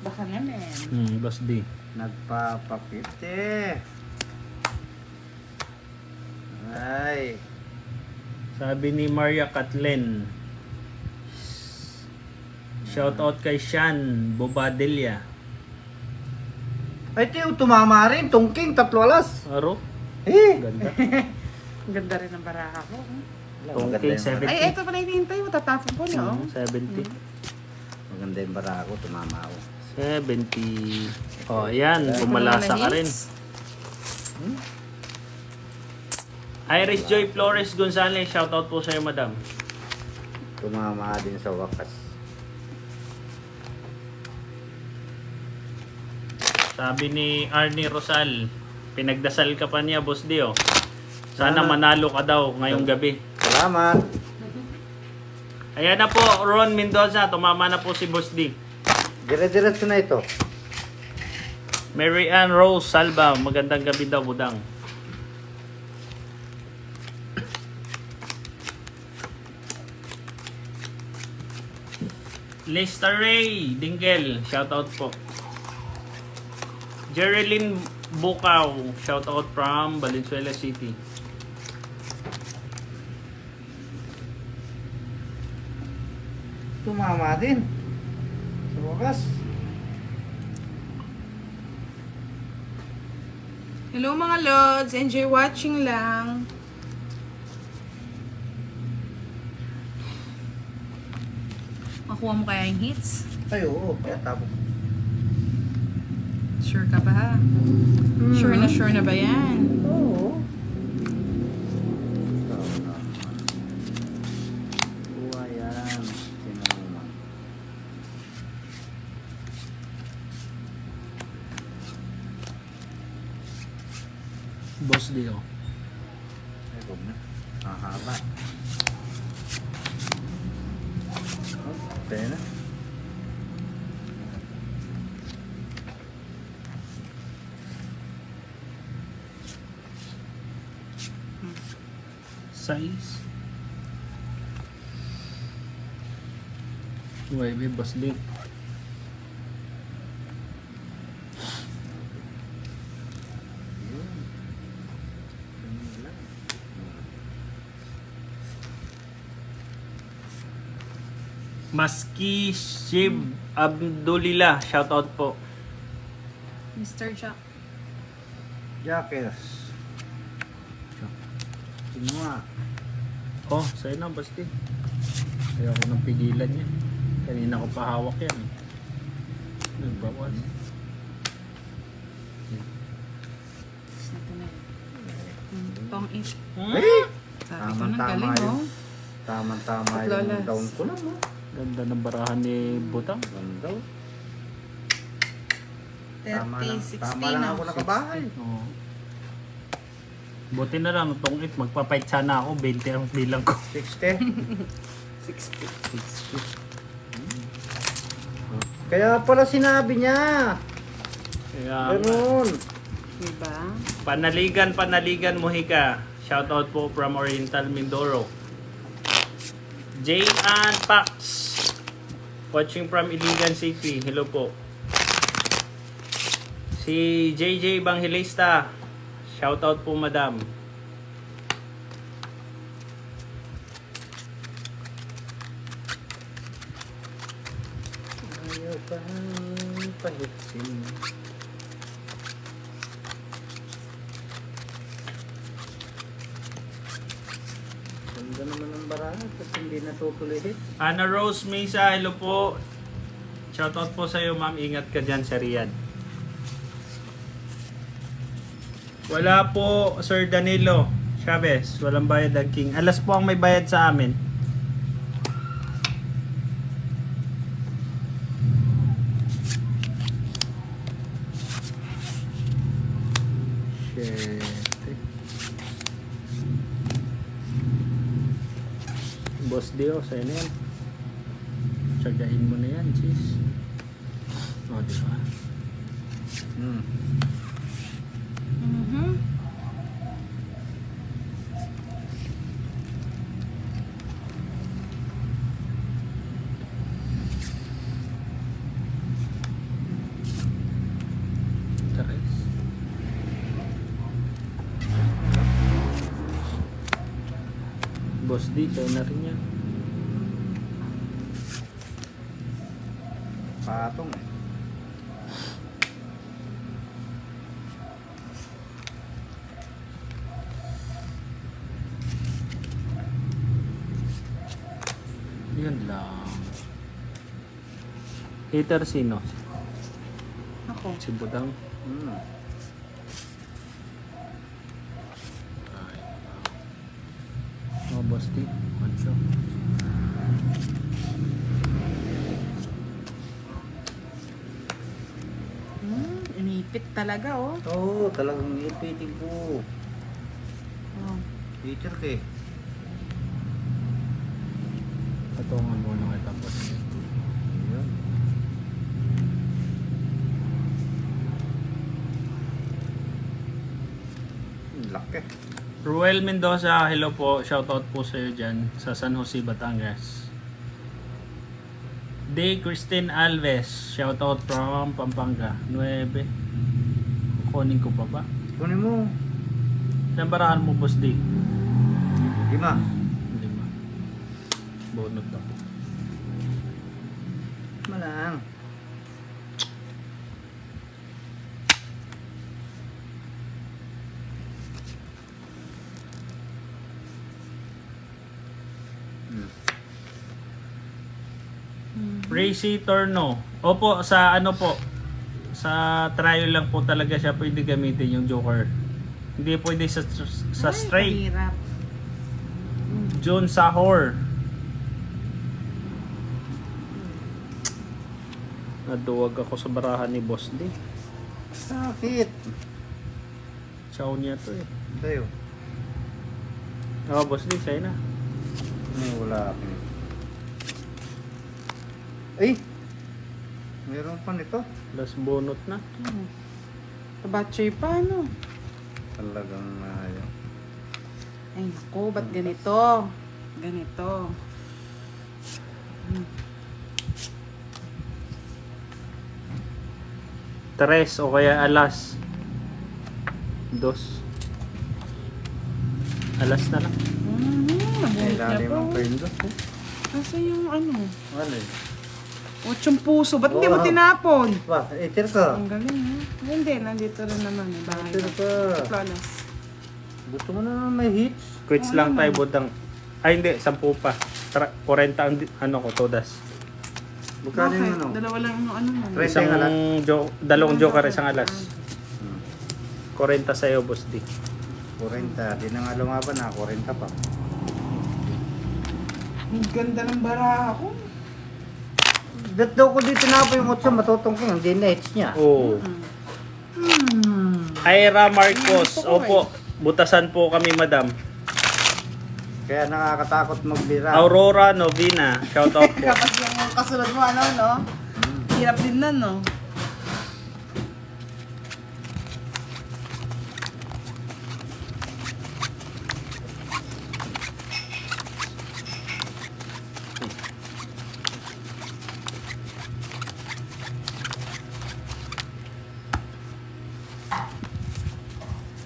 S3: Baka naman.
S2: Boss D.
S1: nagpapapite. Ay.
S2: Sabi ni Maria Kathleen. Shout out kay Shan Bobadilla.
S1: Ay, tiyo, tumama rin. Tungking, 3 alas.
S2: Aro? Ganda.
S3: Ang ganda rin ng baraka ko.
S2: Tungking 70.
S3: Ay, eto pala hinihintay mo. Tatapon ko na.
S2: 70.
S1: Maganda yung bara ko, tumama ako.
S2: 70. Oh, ayan. Bumalasa ka rin. Iris Joy Flores Gonzalez. Shout out po sa'yo, madam.
S1: Tumama din sa wakas.
S2: Sabi ni Arnie Rosal, pinagdasal ka pa niya, Boss Dio. Sana manalo ka daw ngayong gabi.
S1: Salamat.
S2: Ayan na po, Ron Mendoza. Tumama na po si Boss D.
S1: Dire-diretso na ito.
S2: Mary Ann Rose Salva. Magandang gabi daw, budang. Lester Ray Dingle. Shout out po. Jerilyn Bukaw. Shout out from Valenzuela City.
S1: Tumama din. Sa wakas.
S3: Hello mga lods. Enjoy watching lang. Makuha mo kaya yung hits?
S1: Ay, oo. Kaya tapos.
S3: Sure ka ba ha? Sure na ba yan?
S1: Oo. Buwa yan. Sinama.
S2: Boss Dio.
S1: Ay, huwag na. Mahaba. Okay na.
S2: Size. Maybe Boss D. Maski Shib Abdulillah. Shout out po.
S3: Mr. Jack.
S1: Jackers. Sino nga?
S2: Oh, sa'yo na, Basti. Kaya ako nang pigilan yan. Kanina ko pa hawak yan. Nagbawas.
S3: Ito na. Tong it.
S1: Ay!
S3: Sabi ko na,
S1: Tama-tama
S3: galing
S1: yun.
S3: oh.
S1: Tama-tama
S3: At
S1: yung
S3: lolas.
S1: down ko lang, no?
S2: Ganda ng barahan ni Butang.
S1: Ganda.
S3: 30,
S1: Tama lang.
S3: 60
S1: Tama lang
S3: na.
S1: ako nakabahay.
S2: Oo. Buti na lang itong it. Magpapait sana ako. 20 ang bilang ko.
S1: 60.
S3: 60.
S1: Kaya pala sinabi niya.
S2: Kaya,
S1: Ganun.
S3: Diba?
S2: Panaligan Mohika. Shout out po from Oriental Mindoro. J. Ann Pax. Watching from Iligan City. Hello po. Si JJ Banghilista. Shout out po, madam.
S1: Ayaw bang pahitsin. Ganda naman ang barahan kasi hindi natutuloy hit.
S2: Ana Rose Mesa. Hello po. Shout out po sa iyo, ma'am. Ingat ka dyan sa Riyadh. Wala po, Sir Danilo Chavez. Walang bayad ang King. Alas po ang may bayad sa amin. Shit. Boss Dio, sa'yo na yan. Tsagain mo na yan, sis. O, di ba?
S3: Mhm.
S2: Boss D, sa'yo na rin yan.
S1: Patong eh.
S2: Yan lang. Hater sino?
S3: Ako.
S2: Si Budang.
S1: Hmm.
S2: Oh, Boss D. One shot.
S3: Inipit talaga, oh.
S1: Oo, talagang ipitin ko.
S3: Oh.
S1: Teacher ka eh.
S2: Patungan muna kita, Boss D.
S1: Ayan. Ang laki.
S2: Ruel Mendoza, hello po. Shoutout po sa iyo dyan sa San Jose, Batangas. Day Christine Alves, shoutout from Pampanga. 9. Kukunin ko pa ba?
S1: Kunin mo.
S2: Ilang barahan mo, Boss D?
S1: 5.
S2: 5. Bonot ako.
S1: Malang.
S2: Racy Torno. Opo, sa ano po? Sa trial lang po talaga siya pwede gamitin yung Joker. Hindi pwede sa straight.
S3: Hirap.
S2: John Sahor. Naduwag ako sa barahan ni Boss D.
S1: Sakit.
S2: Chow niya to eh.
S1: Tayo.
S2: Oh, Boss D, sa'yo na.
S1: Wala ako. Ay! Meron pa nito.
S2: Last bonot na.
S3: Tabatsoy pa, ano?
S1: Talagang ayaw.
S3: Ay, naku, ba't ganito? Ganito.
S2: Tres o kaya alas. Dos. Alas na lang.
S3: Nabuhit niya
S1: Ilalim
S3: po.
S1: ang pendos.
S3: Nasa yung ano?
S1: Ano eh?
S3: 8 puso. Ba't hindi mo
S1: Oo.
S3: tinapon?
S1: Ba, eater ka.
S3: Ang galing, ha? Hindi, nandito rin naman. Eh, bahay.
S1: Eater ka.
S3: Flawless.
S1: Gusto mo na naman may hits.
S2: Quits
S3: Oo
S2: lang
S3: naman.
S2: tayo, Budang. Ay, hindi. 10 pa. 40 ang ano ko, todas.
S1: Magkano yung ano?
S3: Dalawa lang yung ano mo.
S1: Tres.
S2: Isang
S1: alas.
S2: dalawang joker, isang alas.
S1: Hmm.
S2: 40 sa'yo, Boss D.
S1: 40. Di na nga lumaban na. 40 pa.
S3: Ang ganda ng baraha ko.
S1: Dat daw ko dito na po yung 8 matutungking. Hindi na hits niya.
S2: Oo. Ira Marcos. Opo. Butasan po kami, madam.
S1: Kaya nakakatakot magbira.
S2: Aurora Novina. Shout out po.
S3: Kapag yung kasunod mo, ano, no? Hirap din na, no?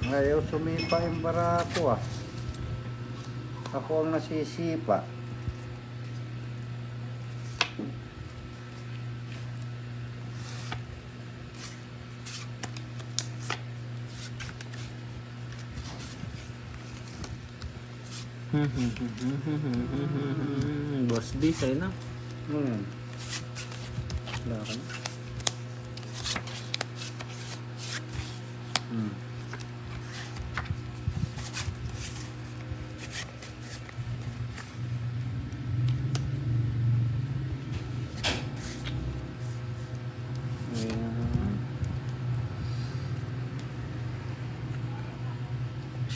S1: Ayaw sumipa yung barako ah. Ako ang nasisipa.
S2: Boss D, sa'yo na.
S1: Wala ka na.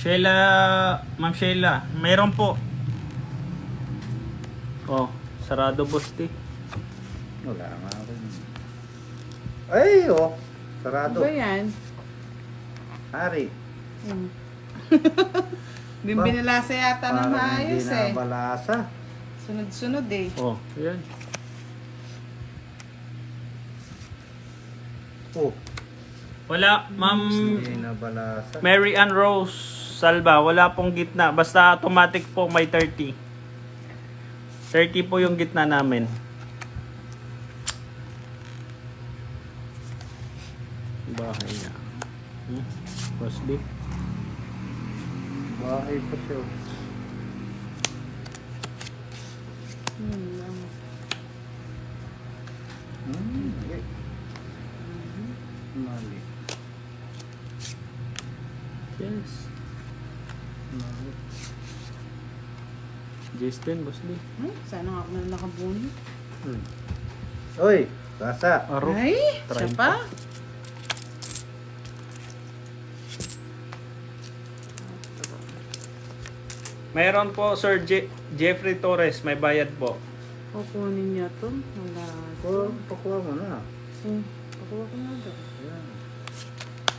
S2: Sheila, Ma'am Sheila, mayroon po. Oh, sarado, Boss D.
S1: Wala nga ako. Ay, oh. Sarado.
S3: Ano ba yan?
S1: Hari.
S3: Bimbinalasa yata ng
S1: Parang
S3: maayos,
S1: hindi
S3: eh.
S1: na balasa.
S3: Sunod-sunod, eh.
S2: Oh, yan.
S1: Oh,
S2: Wala, Ma'am
S1: hindi na balasa.
S2: Mary Ann Rose. Salva, wala pong gitna. Basta automatic po may 30. 30 po yung gitna namin. Bahay na. Boss D.
S1: Bahay pa siya. Okay. Mali.
S2: Yes.
S1: Mali.
S2: Justin, Boss D.
S3: Sana nga ako na nakabuni.
S1: Oy, basa.
S2: Aro.
S3: Ay, siya
S2: 30.
S3: pa.
S2: Mayroon po, Sir Jeffrey Torres. May bayad po.
S3: Kukunin niya to. Wala.
S1: Pakuha mo na.
S3: Pakuha ko na daw.
S1: Yan.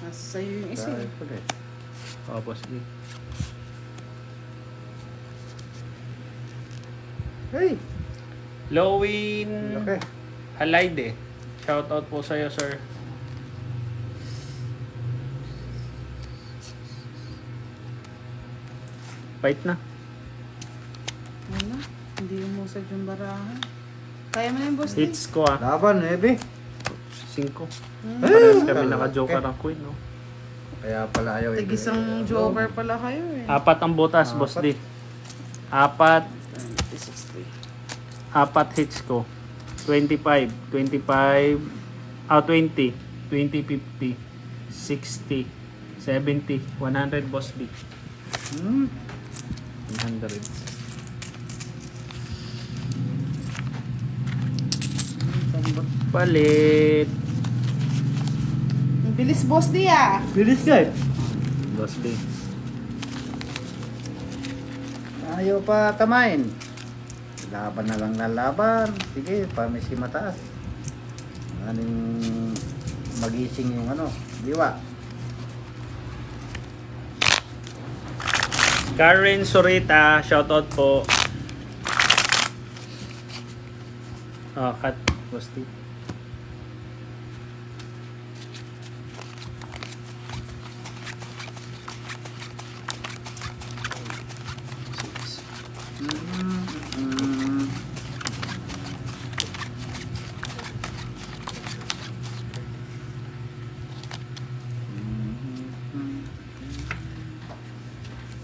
S3: Nasa sa'yo yung isa.
S1: Dahil ko rin.
S2: Boss D.
S1: Hey!
S2: Lowin
S1: Okay.
S2: Halayde. Shoutout po sa'yo, sir. Bait na.
S3: Ano? Hindi umusad yung barahan. Kaya mo na yung boss D.
S2: Hits ko ah.
S1: Laban, Ebe.
S2: 5.
S3: Hmm.
S2: Parehas kami naka-joker ang queen, no?
S1: Kaya pala ayaw.
S3: Tig-isang joker pala kayo eh.
S2: 4 ang butas, Boss D. 4 hits ko. 25, 20, 20, 50, 60, 70, 100, Boss D. 100. Palit.
S3: Ang bilis boss D ah.
S1: Bilis ka eh.
S2: Boss D.
S1: Ayaw pa tamain. Laban na lang na laban. Sige, pamisi mataas. Aning magising yung ano, diwa.
S2: Karen Sorita, shoutout po. Oh, cut. Boss D.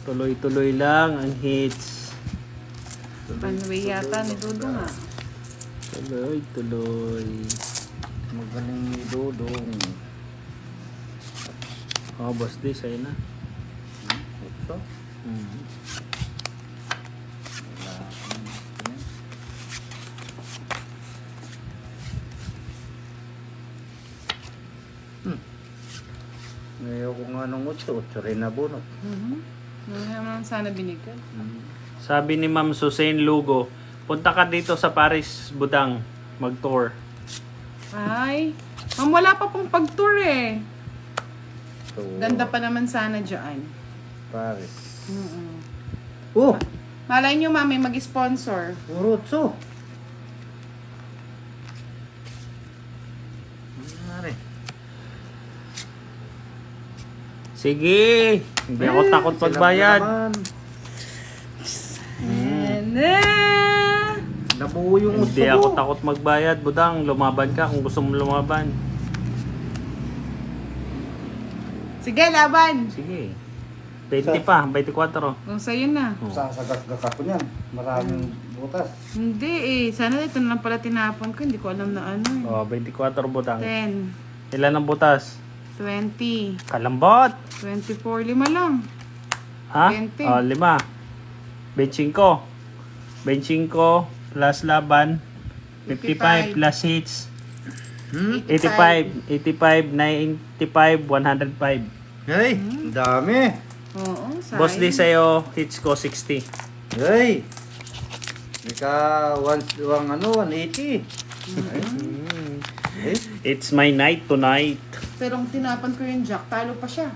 S2: Tuloy-tuloy lang ang hits.
S3: Panway yata ni Dudong ah.
S2: Tuloy-tuloy.
S1: Magaling ni Dodong.
S2: Oh, Boss D, sa'yo na.
S1: Ito. Ngayon ko nga nung 8 rin na bunot.
S3: Ano naman sana binigay?
S2: Sabi ni Ma'am Susain Lugo, punta ka dito sa Paris, Budang, mag-tour.
S3: Ay, ma'am wala pa pong pag-tour eh.
S1: So,
S3: Ganda pa naman sana dyan.
S1: Paris.
S3: Mm-mm.
S1: Oh!
S3: Malay nyo ma'am, may mag-sponsor.
S1: Urutso! Mare.
S2: Sige, hindi ako takot magbayad.
S1: Nabuo yung gusto
S2: Hindi ako
S1: mo.
S2: takot magbayad, Budang. Lumaban ka kung gusto mo lumaban.
S3: Sige, laban.
S2: Sige. 20 pa, 24.
S3: Kung sa'yo na.
S1: Sasagat ako niyan. Maraming butas.
S3: Hindi eh. Sana ito na lang pala tinapon ko. Hindi ko alam na ano eh.
S2: Oh, 24 Budang.
S3: 10,
S2: Ilan ang butas?
S3: 20,
S2: Kalambot.
S3: 24, 5 lang.
S2: Ha?
S3: 20.
S2: Oh, 5. Benching ko. Benching ko plus laban. 55 plus hits. 85. 85, 95, 105.
S1: Hey, dami.
S3: Oo, sayang.
S2: Boss D sa'yo, hits ko 60.
S1: Hey. Ika 180. Hey.
S2: It's my night tonight.
S3: Pero kung tinapan ko yung jack, talo pa siya.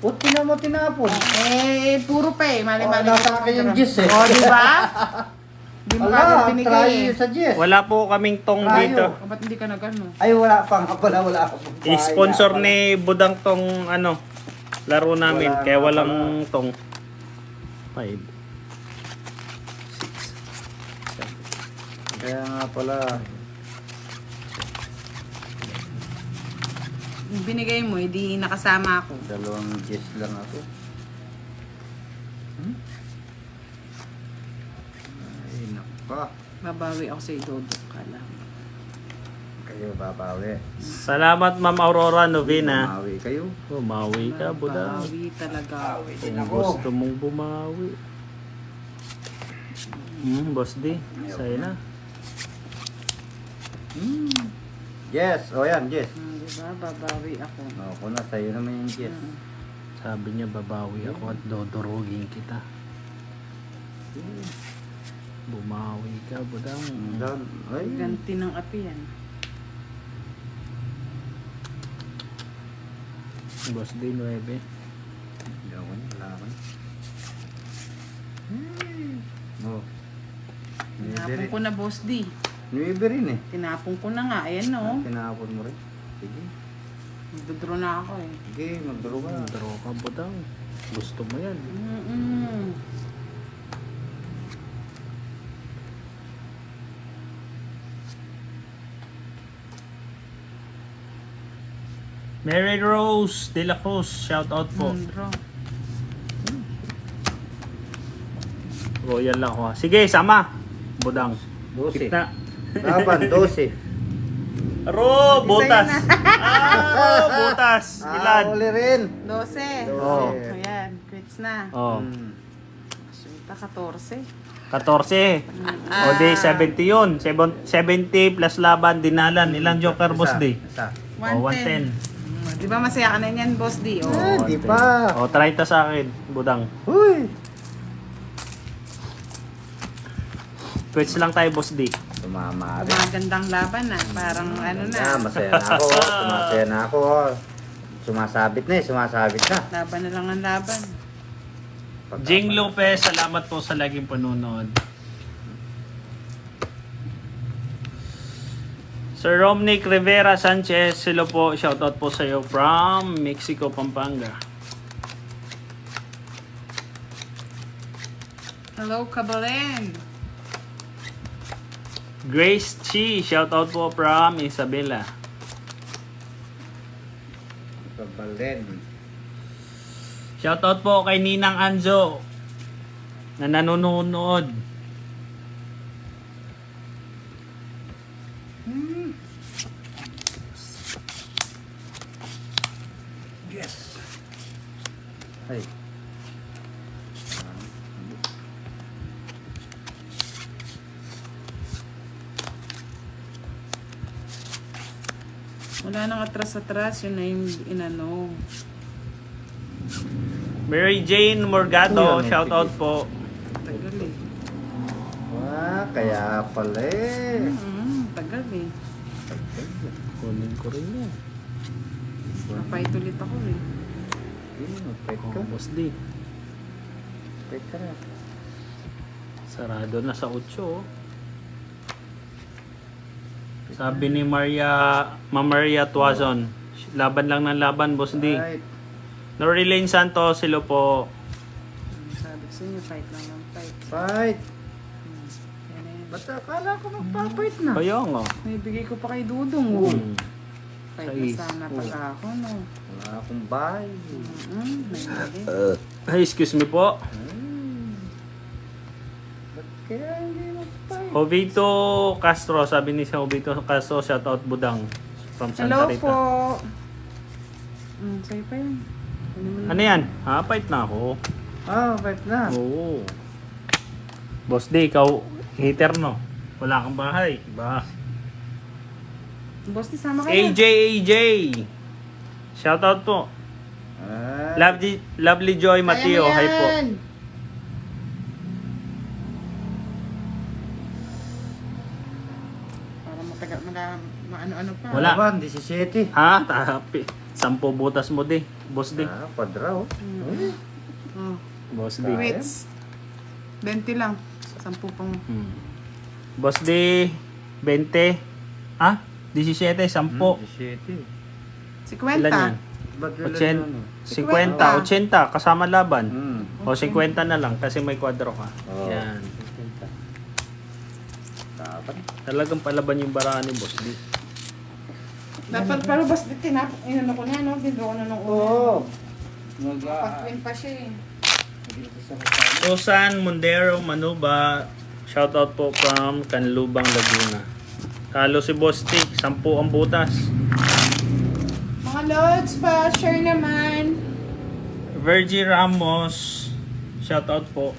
S1: O, tinan mo tinapon.
S3: Eh, puro pa eh. Mali-mali.
S1: Nasa akin yung gis eh.
S3: O, di ba? Di mo kagad
S1: Ala,
S3: binigay
S1: try
S3: eh.
S1: sa gis.
S2: Wala po kaming tong
S1: Tayo.
S2: dito.
S3: O, ba't hindi ka na gano'n?
S1: Ay, wala pa nga pala. Wala ako.
S2: I-sponsor ni Budang tong ano. laro namin.
S1: Wala
S2: Kaya
S1: nga
S2: walang
S1: pala.
S2: tong 5, 6.
S1: Kaya nga pala.
S3: Yung binigay mo, hindi nakasama ako.
S1: 2 G's lang ako. Ay, nako.
S3: Babawi ako sa Dodo. Kala.
S1: Kayo babawi.
S2: Salamat Ma'am Aurora Novena.
S1: Bumawi kayo.
S2: Bumawi ka, budang.
S3: Babawi talaga.
S2: Kung gusto mong bumawi. Boss D, sa'yo na.
S1: Yes, o yan, yes.
S3: Diba? Babawi ako.
S1: O, kung na sa'yo naman yung yes.
S2: Sabi niya, babawi ako at dodorogin kita. Bumawi ka, budang.
S1: Down. Ay,
S3: Ganti ng api yan.
S2: Boss D, 9.
S1: hindi ako na, wala ako na. Oh.
S3: Tinapon ko na, Boss D.
S1: Nuibe rin eh.
S3: Tinapon ko na nga. Ayan no.
S1: Tinapon mo rin. Sige.
S3: Magdodraw na ako eh.
S1: Sige, magduro ka.
S2: Draw ka, budang. Gusto mo yan. Mary Rose De La Cruz, shout out po.
S3: Draw.
S2: Royal lang ako ha. Sige, sama. Budang.
S1: 12.
S2: Kita.
S1: Laban, 12.
S2: Ro, butas. Butas. Ilan?
S1: Uli rin.
S3: 12.
S2: Oh.
S3: Ayan. Quits na.
S2: Oh,
S3: Sulta 14.
S2: 14. O di 70 yun. 70 plus laban, dinalan. Ilang joker, boss D?
S1: Isa.
S2: O, 110.
S3: Di ba masaya ka na yan, Boss D? Oh.
S1: Ah, di pa.
S2: O, try ta sa akin, budang.
S1: Uy.
S2: Quits lang tayo, boss D.
S1: Tumama rin.
S3: Magandang laban na. Parang ano na.
S1: Ah, masaya na ako. Sumasaya na ako. Sumasabit na eh. Sumasabit na.
S3: Laban na lang ang laban.
S2: Jing Lopez, salamat po sa laging panonood. Sir Romnick Rivera Sanchez, hello po, shoutout po sa iyo from Mexico, Pampanga.
S3: Hello, Kabalen.
S2: Grace Chi, shoutout po from Isabela.
S1: Kabalen.
S2: Shoutout po kay Ninang Anjo na nanonood.
S1: Yes. Ay.
S3: Wala nang atras-atras. Yun na yung inano.
S2: Mary Jane Morgado,
S1: Uy, ang
S2: shoutout
S1: sige.
S2: po.
S3: Tagal eh.
S1: Wah, kaya pala eh.
S3: Tagal eh.
S2: Kunin ko rin yan.
S3: Napait ulit ako eh.
S1: Pet ka.
S2: Oh, boss D.
S1: Pet ka na.
S2: Sarado na sa 8. Oh. Sabi ni Ma'am Maria Tuazon, laban lang ng laban, boss D.
S1: Right.
S2: Norilyn Santos, hello po.
S3: Sabi ko sa inyo, fight lang ng fight.
S1: Fight.
S3: Yan na yan.
S1: Ba't akala ko magpapight na?
S2: Kaya nga.
S3: May bigay ko pa kay Dudong. Oh. Fight na
S2: Sais.
S3: sana pag ako, no?
S1: Wala akong bahay.
S3: May mali.
S2: Ay, excuse me po.
S1: Ba't kaya hindi magpapight?
S2: Jovito Castro, sabi ni Jovito Castro, shoutout Budang from Santa
S3: Hello
S2: Rita.
S3: po. Sa'yo pa yun.
S2: Ano yan? Ha, fight na ako.
S1: Ah, fight na.
S2: Oo. Boss D, ikaw hater no? Wala kang bahay. Ba?
S3: Boss, sama kayo.
S2: AJ. Shoutout po.
S1: Ah,
S2: Lovely Joy Mateo, hi po.
S3: Para matagal, ano-ano pa.
S2: Wala.
S1: Laban, 17.
S2: Ha? Tapi. 10 butas mo di. Boss D.
S1: Ah, padraw.
S3: Oh,
S2: Boss D.
S3: quits. 20 lang. 10 pang.
S2: Boss D, 20. Ah? 17, 10.
S1: 17.
S3: 50.
S2: Ilan yan?
S1: Ba't yun ano?
S2: 50, 80 kasama laban. O 50 na lang kasi may kwadro ka.
S1: Oo.
S2: Yan.
S1: 50. Dapat.
S2: Talagang palaban yung barahan ni Boss D.
S3: Dapat pero basta inano ko na, no? Ginto ko na nung una.
S1: Oo.
S3: Pakwin pa siya eh.
S2: Susan Mondero Manuba, shoutout po from Canlubang, Laguna. Talo si Boss D, 10 ang butas.
S3: Mga lods pa, share naman.
S2: Virgie Ramos, shoutout po.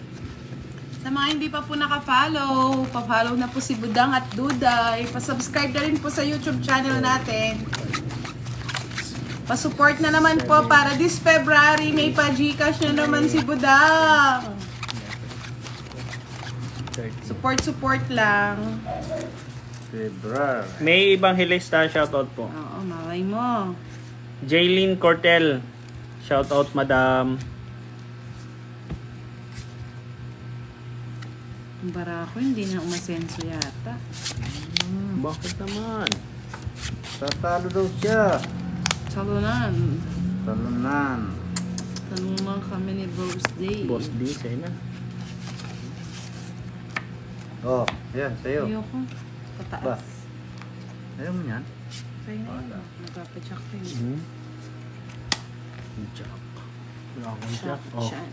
S3: Sa mga hindi pa po naka-follow, pa-follow na po si Budang at Duday. Pa-subscribe na rin po sa YouTube channel natin. Pa-support na naman po para this February may pa-Gcash na naman si Budang. Support lang.
S1: February.
S2: May Evangelista, shoutout po.
S3: Oo, malay mo.
S2: Jaylene Cortel, shoutout madam.
S3: Ang barako hindi na umasenso yata.
S2: Bakit naman?
S1: Tatalo daw siya.
S3: Salunan.
S1: Talunan.
S3: Talunan kami ni Boss Day.
S2: Boss D, sa'yo na.
S1: Oh, yan, sa'yo.
S3: Ayoko.
S1: Ba?
S3: Pataas.
S1: Ayaw mo yan?
S3: Sa'yo na yun. Nagpapacheck ko yun.
S2: Jack. Wala akong jack.
S3: Shot
S2: Oh.
S3: siya.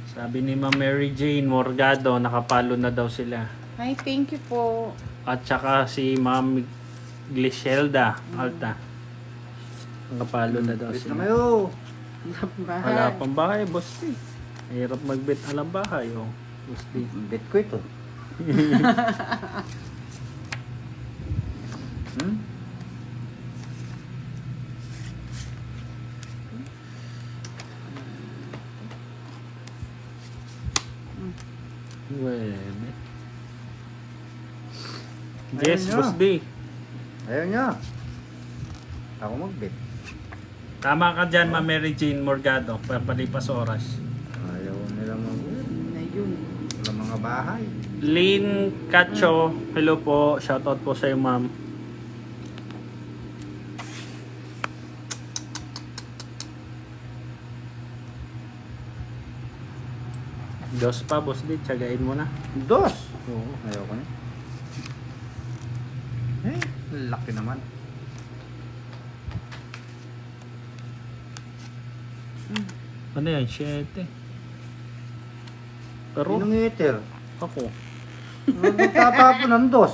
S2: Sabi ni Ma'am Mary Jane Morgado, nakapalo na daw sila.
S3: Hi, thank you po.
S2: At saka si Ma'am Glishelda Alta. Nakapalo na daw
S1: Bit na
S2: sila.
S1: kayo.
S3: Bahay.
S2: Wala pang bahay, Boss D. Hirap magbet alam bahay, oh. Boss D.
S1: Bet ko ito. Hmm?
S2: Webe. Yes,
S1: Ayun
S2: Boss
S1: na.
S2: D.
S1: Ayaw niya. Ako mag-bet.
S2: Tama ka dyan, Ma'am Mary Jane Morgado. Papalipas oras.
S1: Ayaw nilang mag-bet.
S3: Na yun.
S1: Wala mga bahay.
S2: Lynn Cacho, hello po. Shoutout po sa iyo, ma'am. Dos pa, Boss D. Tsagain mo na.
S1: Dos.
S2: Oo.
S1: Ayaw ko na. Eh, laki naman.
S2: Ano yan? 7. Pero
S1: Sinong eater?
S2: ako.
S1: Magtatapon ng dos.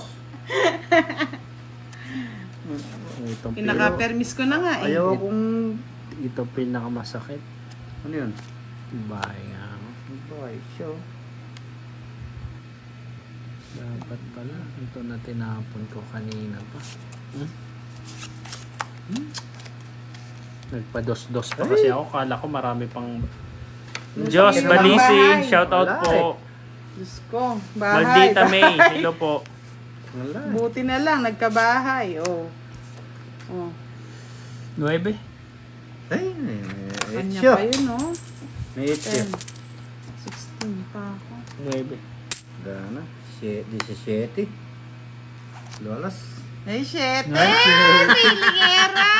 S2: Itong
S3: Pinaka-permis ko na nga eh.
S1: Ayaw akong...
S2: ito pinakamasakit.
S1: Ano yun?
S2: Bahay nga.
S1: Bahay siya.
S2: Dapat pala. Ito na tinapon ko kanina pa. Nagpados-dos pa kasi ako. Kala ko marami pang... Diyos,
S3: Yung
S2: Balisi,
S3: bahay.
S2: shoutout
S1: Wala
S2: po.
S3: Diyos ko, bahay.
S2: Maldita May, hello po.
S1: Wala.
S3: Buti na lang, nagkabahay. Oh. Oh.
S2: 9.
S1: Ay,
S3: Kanya
S1: siya.
S3: pa yun, oh.
S1: May
S3: 10.
S1: siya.
S3: 16 pa ako.
S2: 9.
S1: Gana. 17. Lolas.
S3: Ay, shit.
S2: Nice.
S3: Pilingera!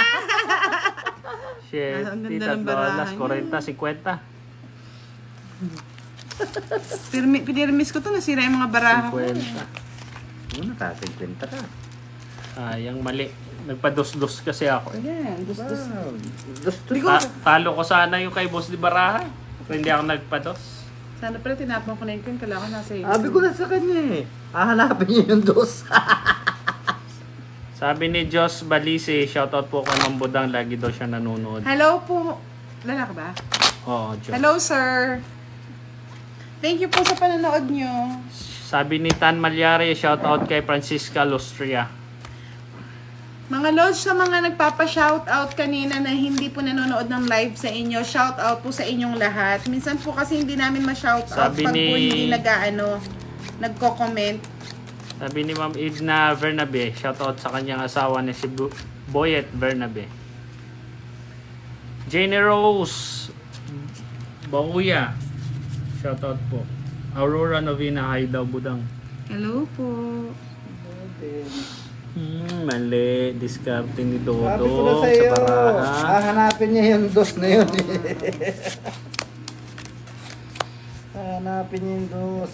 S2: Shit,
S3: Ang ganda
S2: tita
S3: ng
S2: Lolas,
S3: barahan
S2: 40, 50.
S3: Pinirmis ko to, nasira yung mga baraha ko.
S2: 50.
S1: Ano, nakasigwenta ka.
S2: Sayang, mali. Nagpados-dos kasi ako.
S3: Ayan, gusto.
S1: Wow. Gusto
S3: Hindi ko,
S2: Talo ko sana yung kay Boss Di Baraha. Kung hindi ako nagpados.
S3: sana pala tinapon ko na yun. Kailangan nasa iyo.
S1: Sabi ko na sa kanya eh. Hahanapin niya yung dos.
S2: Sabi ni Jos Balisi, shoutout po kay Ma'am Budang, lagi daw siya nanonood.
S3: Hello po. Lalaki ba?
S2: Oo, Jos.
S3: Hello, sir. Thank you po sa panonood nyo.
S2: Sabi ni Tan Malyari, shoutout kay Francisca Lustria.
S3: Mga lods, sa mga nagpapa-shoutout kanina na hindi po nanonood ng live sa inyo, shoutout po sa inyong lahat. Minsan po kasi hindi namin ma-shoutout
S2: Sabi
S3: pag po
S2: ni-
S3: hindi nagko-comment.
S2: Sabi ni Ma'am Edna Bernabe, shoutout sa kanyang asawa na si Boyet Bernabe. Jenny Rose Bauya, shoutout po. Aurora Novena, hi daw Budang.
S3: Hello po.
S2: Mali. Diskarte ni
S1: Sabi ko na
S2: Dodong
S1: sa iyo.
S2: sa baraha.
S1: Hahanapin niya yung dos na yun. Hahanapin niya yung dos.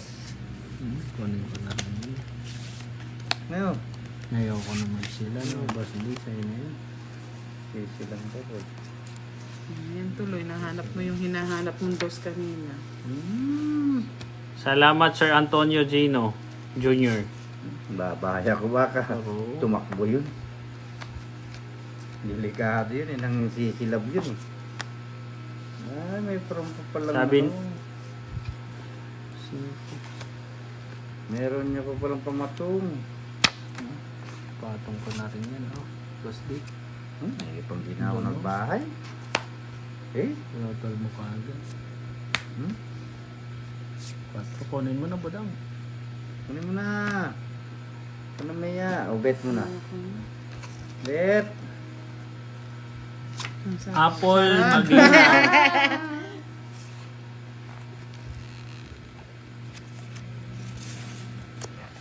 S2: Kunin ko na rin yun.
S1: Ngayon.
S2: Ayoko naman sila, no? Bas hindi, sa'yo na yun.
S1: Sisi lang ko.
S3: Ayan tuloy, nahanap mo yung hinahanap mong dos kanina.
S2: Salamat, Sir Antonio Gino Jr.
S1: Babaya ko baka.
S2: Oo.
S1: Tumakbo yun. Delikado yun. Nang sisilab yun. Ay, may prompo palang
S2: Sabi-
S1: ano. Meron niya pa palang pamatong.
S2: Patong ko na rin yan, oh. Bas di.
S1: May pang ginawa ng bahay. Eh?
S2: Tinatol mo ka agad.
S1: Hmm?
S2: Patro, kunin mo na, Budang.
S1: Kunin mo na. Ano maya? O, bet mo na. Bet.
S2: Apple, Magina.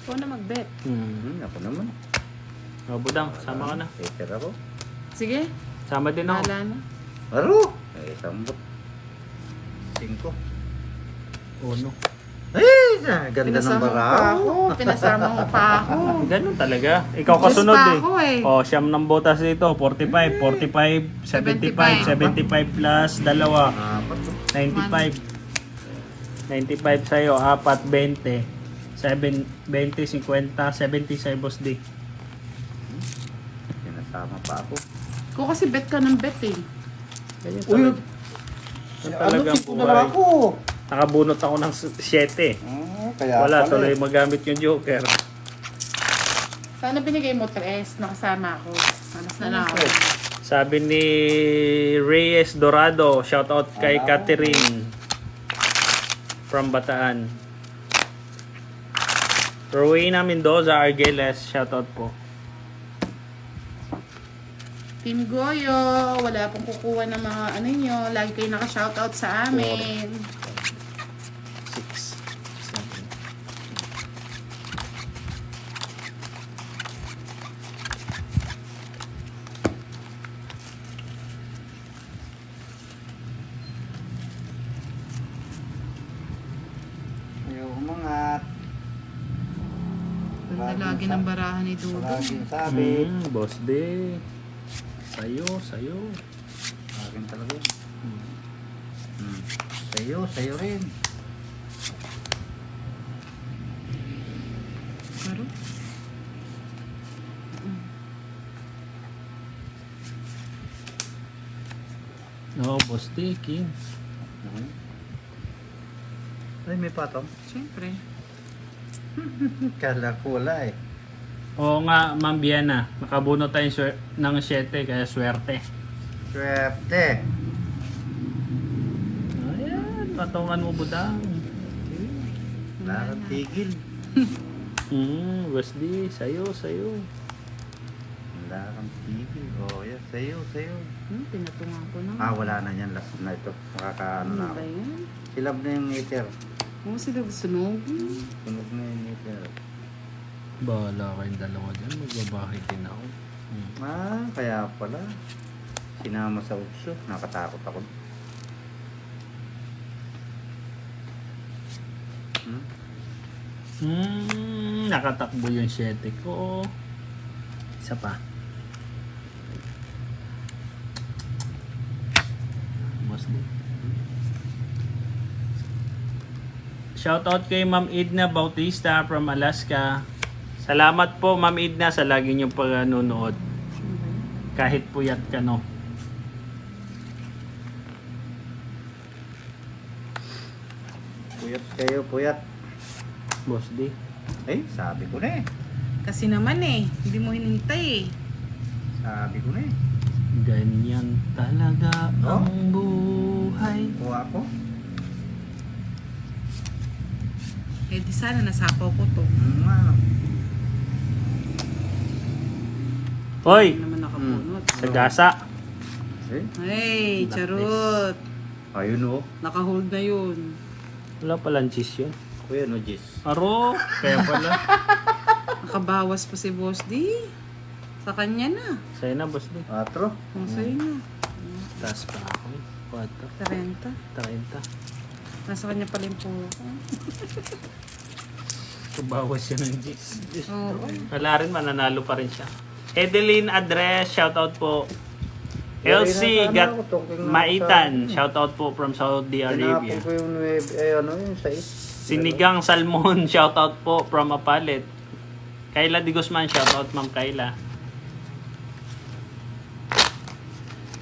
S3: Ikaw na mag-bet.
S1: Ako naman.
S2: Oh, Budang, sama ka na.
S1: Peter ako.
S3: Sige,
S2: Sama din ako.
S3: bahala na.
S1: Aro! Eh, sambot. 5.
S2: Uno.
S1: Eh, ganda ng
S3: Pinasama mo pa
S1: baraho.
S3: ako. Pinasama mo pa ako.
S2: Ganun talaga. Ikaw
S3: Diyos
S2: kasunod
S3: pa
S2: eh.
S3: ako eh.
S2: Oh, siyam ng botas dito. 45, 45, 75, 75 plus dalawa.
S1: Apat to.
S2: 95. 95 sa'yo. 4, 20. 7, 20, 50, 70 sa'yo, Boss D.
S1: Pinasama pa ako.
S3: Ikaw kasi bet ka ng bet eh.
S2: Ganyan
S1: Uy,
S2: talaga. Yan talagang
S1: ano, 5 na lang
S2: buhay.
S1: ako.
S2: Nakabunot ako ng 7.
S1: Kaya
S2: Wala,
S1: pala
S2: tuloy
S1: eh.
S2: magamit yung joker.
S3: Sana binigay mo 3, nakasama ako. Manas na lang ako.
S2: Sabi ni Reyes Dorado, shoutout kay
S1: Ah.
S2: Catherine from Bataan. Rowena Mendoza Argeles, shoutout po.
S3: Team Goyo, wala pong kukuha ng mga ano nyo. Lagi kayo naka-shoutout sa amin.
S2: 6, 7.
S1: Ayaw umangat.
S3: Ganda lagi ng barahan ni Dudo.
S1: Laging sabi.
S2: Boss D. Sayo, sayo.
S1: Akin talaga yun. Sa'yo rin.
S3: Maro?
S2: No, Boss D, King.
S1: Ay, may patong.
S3: Siyempre.
S1: Kala ko wala eh.
S2: Oo nga, Ma'am Biana. Nakabuno tayo ng 7, kaya swerte.
S1: Swerte.
S2: Ayan, patungan mo, Budang.
S1: Wala kang tigil.
S2: Boss D, sayo, sayo.
S1: Wala kang tigil. Oh, yan. Sa'yo.
S3: Pinatungan ko na.
S1: Wala na yan. Last na ito. Makakaano na
S3: Ano
S1: ako.
S3: ba yan?
S1: Silab na yung meter.
S3: Oo, sila sunog.
S1: Tunog na yung meter.
S2: Bahala kayong dalawa dyan. Magbabahay din ako.
S1: Kaya pala. Sinama sa utso. Nakatakot ako.
S2: Nakatakbo yung 7 ko. Isa pa. Boss D. Shoutout kay Ma'am Edna Bautista from Alaska. Salamat po Ma'am Edna sa lagi niyong panonood. Kahit puyat ka no.
S1: Puyat kayo, puyat.
S2: Boss D.
S1: Sabi ko na eh.
S3: Kasi naman eh, hindi mo hinintay eh.
S1: Sabi ko na eh.
S2: Ganyan talaga
S1: Oh?
S2: ang buhay.
S1: Kuha ko.
S3: Eh di sana nasapaw ko to.
S1: Ano?
S2: Hoy!
S3: Hindi naman nakapunot.
S2: Sa gasa.
S3: Hey,
S1: Lapis.
S3: charot.
S1: Ayun o.
S3: Nakahold na yun.
S2: Wala palang cheese yun.
S1: Kuya no, Jis.
S2: Aro! Kaya pala.
S3: Nakabawas pa si Boss D. Sa kanya na.
S2: Sa'yo na, boss D.
S1: 4.
S3: Kung sa'yo na.
S2: Taas pa ako eh. 4,
S3: 30.
S2: 30.
S3: Nasa kanya pala yung puro ko.
S2: Kubawas yun ng G's.
S3: Oo.
S2: Wala rin, mananalo pa rin siya. Edeline Adres, shoutout po.
S1: Yari
S2: Elsie
S1: na sana
S2: Gat
S1: ako, talking na
S2: Maitan,
S1: sa-
S2: shoutout po from Saudi
S1: Tinapon
S2: Arabia.
S1: ko yung 9, yung 6.
S2: Sinigang Salmon, shoutout po from Apalit. Kayla Di Guzman, shoutout Ma'am Kayla.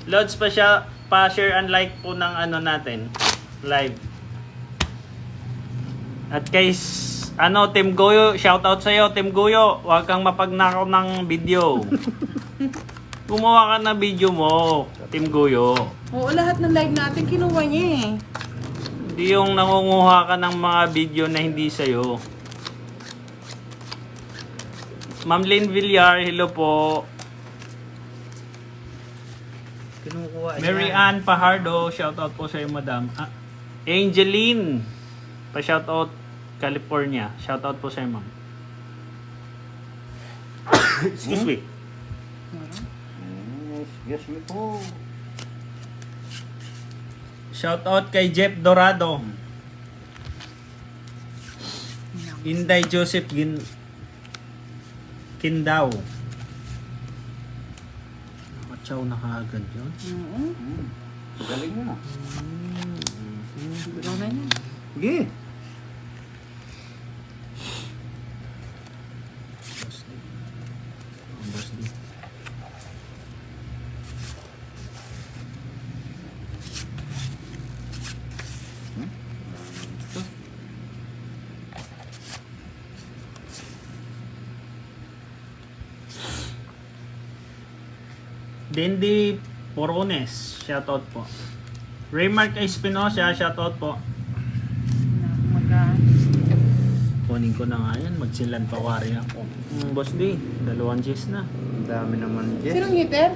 S2: Loads pa siya, pa-share and like po ng ano natin, live. At kay Tim Goyo, shoutout sa'yo, Tim Goyo. Huwag kang mapagnakaw ng video. Gumawa ka na video mo, Tim Goyo.
S3: Oo, lahat ng live natin kinuha niya eh.
S2: Hindi yung nangunguha ka ng mga video na hindi sa'yo. Ma'am Lynn Villar, hello po.
S1: Kinukuha
S2: Mary
S1: niya.
S2: Ann Pajardo, shoutout po sa'yo, madam. Angeline, pa-shoutout California. Shoutout po sa'yo, ma'am. Excuse me.
S1: Yes, me po.
S2: Shoutout kay Jeff Dorado. Inday Joseph Kindaw. Matsaw na kaagad yun.
S1: Galing mo.
S3: Siguro na niya.
S1: Sige.
S2: Dendi Porones, shoutout po. Raymark Espinosa, shoutout po. Kunin ko na nga yan, magsilan pa wari ako. Boss D, 2 Gs na.
S1: Ang dami naman, Jess.
S3: Sinong hitter?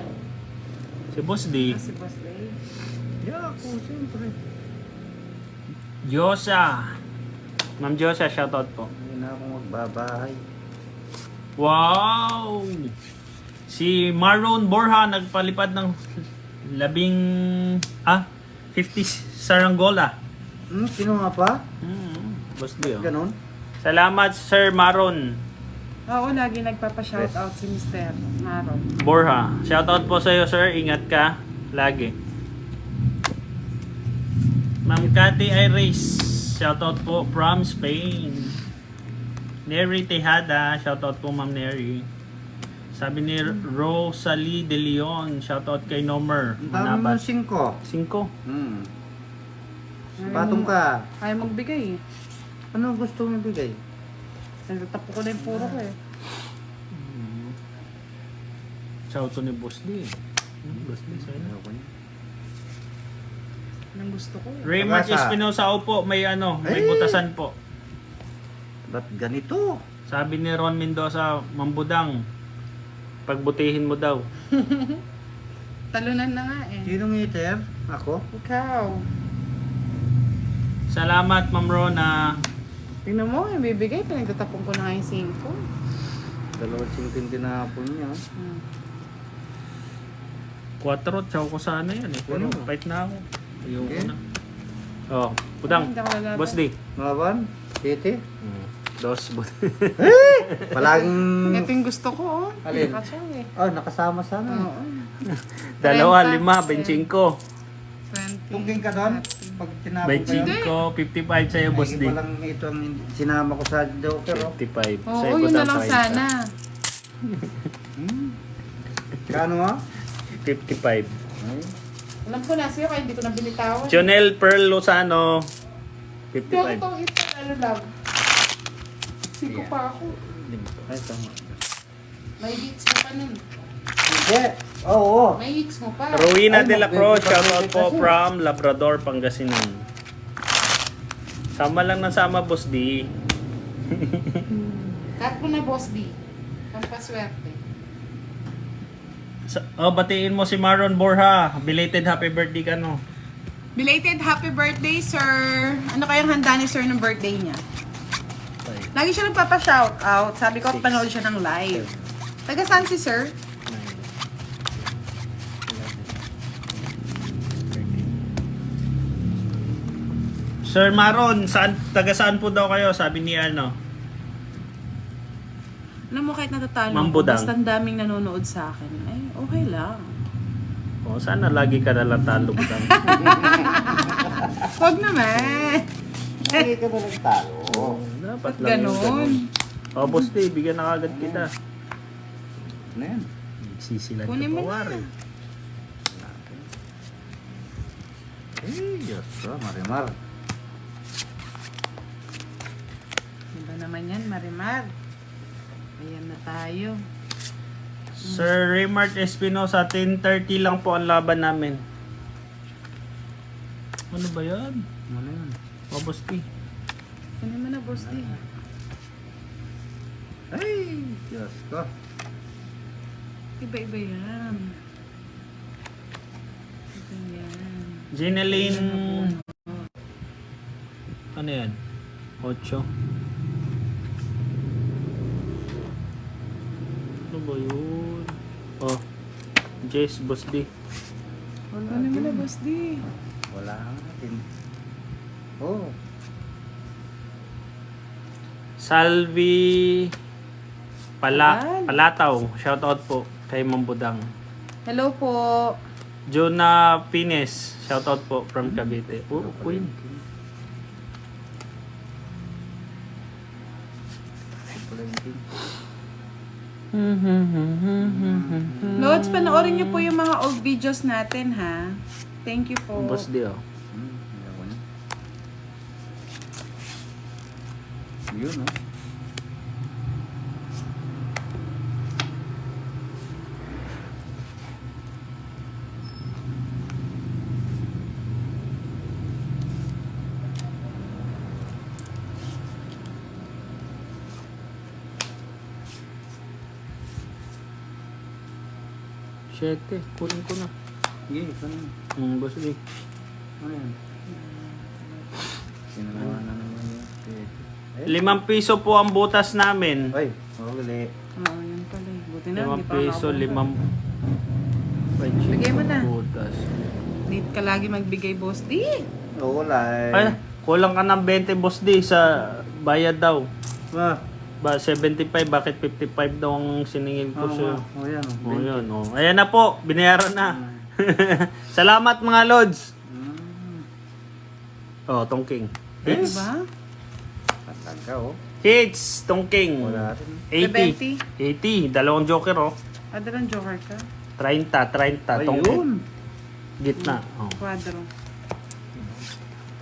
S2: Si Boss D,
S3: Si Boss Lay.
S1: Yeah, ako, siyempre.
S2: Josa. Ma'am Josa, shoutout po.
S1: Hindi na ako magbabahay.
S2: Wow! Si Maroon Borja nagpalipad ng 50 Saranggola.
S1: Sino nga pa?
S2: Boss D, oh.
S1: Ganon?
S2: Salamat, Sir Maroon
S3: Oo, lagi nagpapa-shoutout si Mr. Maron.
S2: Borja. Shoutout po sa iyo, sir. Ingat ka lagi. Ma'am Cathy Iris, shoutout po from Spain. Neri Tejada, shoutout po Ma'am Neri. Sabi ni Rosalie De Leon, shoutout kay Nomer
S1: Ang dami mo
S2: Manabat.
S1: 5.
S2: 5.
S1: Patong ka.
S3: Kaya magbigay eh.
S1: Ano gusto mo bigay?
S3: Nagtatapo ko na yung puro ko eh.
S2: Shoutout ni Boss D. Boss D, sa'yo.
S3: Anong gusto ko eh.
S2: Raymond
S1: Pagasa.
S2: Espinosa, opo, may may
S1: Ay!
S2: butasan po.
S1: Ba't ganito?
S2: Sabi ni Ron Mendoza, Mambudang, pagbutihin mo daw.
S3: Talunan na nga eh.
S1: Sinong eater? Ako?
S3: Ikaw.
S2: Salamat, Ma'am Rona.
S3: Tingnan mo, yung bibigay, pinagtatapon ko na nga yung 5.
S1: 2.50 tinapon niya.
S2: 4, tsaw ko sana yan eh. Pero
S1: Ano?
S2: fight na ako. Ayoko
S1: Okay.
S2: na. Oh, Budang,
S3: Hindi ako lalaban.
S2: Boss D.
S1: Malaban? City?
S2: Dos,
S1: Palaging...
S3: Ito yung gusto ko oh.
S1: Alin?
S3: Nakatsaw eh.
S1: Oh, nakasama sana.
S3: Oo.
S2: 2, 5, 25.
S3: 20.
S1: Tungking ka doon? Pag tinapon ka yun?
S2: 25, 55 sa'yo, Boss D.
S1: Ay, walang ito ang sinama ko sa Joker. Oh.
S2: 55.
S3: Oo,
S2: Sa'yo,
S3: yun na
S2: Budang,
S3: lang
S2: 30.
S3: sana.
S1: Kano nga?
S2: 55.
S1: Ay,
S3: Alam ko na sa'yo, kaya hindi ko na binitawan.
S2: Jonel Pearl Lozano,
S3: Pero
S2: 55.
S3: itong ito, ano lang. Siko
S1: Yeah.
S3: pa ako.
S1: ay tama.
S3: May hits mo pa nun.
S1: Hindi. Oo.
S3: May hits mo pa.
S2: Rowena
S1: Ay,
S2: de la Cruz,
S1: magbibigay
S2: shoutout po
S1: kasi.
S2: from Labrador, Pangasinan. Sama lang ng sama, Boss D.
S3: Cut mo na, Boss D. Pampaswerte.
S2: Batiin mo si Maron Borja. Belated happy birthday ka, no?
S3: Belated happy birthday, sir. Ano kayang handa ni sir ng birthday niya? Lagi siya nagpapa-shoutout. Sabi ko, panood siya ng live. Taga saan si sir?
S2: Sir Maron, taga saan po daw kayo? Sabi ni ano.
S3: Alam mo, kahit natatalo
S2: Ma'am
S3: ko,
S2: Budang.
S3: basta ang daming nanonood sa akin, ay, okay lang.
S2: Oh, sana lagi ka nalang talo Budang.
S3: Huwag naman.
S1: Hindi ka ba nagtalo?
S2: Dapat
S3: Ba't
S2: lang yung
S3: ganon?
S2: Oh, boss D, bigyan na kagad kita.
S1: Ano yan?
S2: Sisilan
S3: Kunin
S2: ka
S3: mo
S2: pa,
S3: na.
S2: Wari.
S1: Diyos ko, Marimar.
S3: Diba naman yan, Marimar? Ayan na tayo.
S2: Sir Raymart Espinosa, 10:30 lang po ang laban namin. Ano ba yan?
S1: Ano yan?
S2: Oh, boss D.
S3: Kunin mo na, boss D.
S1: Ay, Diyos ko.
S3: Iba-iba yan. Iba yan.
S2: Jeneline... Ano yan? 8. Ano ba yun? Oh. Jess, boss D.
S3: Kunin mo na, boss D.
S1: Wala natin. Oh.
S2: Salvi Palataw. Shoutout po kay Ma'am Budang.
S3: Hello po.
S2: Jonah Pines. Shoutout po from Cavite. Oh, Queen.
S3: Lods, panoorin niyo po yung mga old videos natin, ha? Thank you po.
S2: Boss D, oh.
S1: Ayaw ko na. Yun, oh.
S2: Siyete. Kunin ko na.
S1: Sige, ito na.
S2: Boss D.
S1: Ano yan? Sinagawa na naman yun. Eh,
S2: 5 piso po ang butas namin.
S1: ay, uli.
S3: Oo, yun pala. Buti na,
S2: 5
S3: hindi pa
S2: piso,
S3: ako
S2: 5
S3: Bigay mo na.
S2: butas.
S3: Need ka lagi magbigay, boss D.
S1: Wala eh.
S2: Ay, kulang ka ng 20 boss D sa bayad daw.
S1: Ah,
S2: Ba 75, bakit 55 daw ang siningil ko sa'yo?
S1: oh, yan.
S2: Oh, yun. Oh. Ayan na po, binayaran na. Salamat mga Lods. Oh, Tongking. Hits.
S3: Diba?
S1: Talaga, oh.
S2: Hits, Tongking.
S1: Wala rin.
S2: 80. 80. Dalawang joker, oh.
S3: Ada lang joker ka.
S2: 30, Tongking.
S1: Ayun.
S2: Gitna. Oh.
S3: Quadro.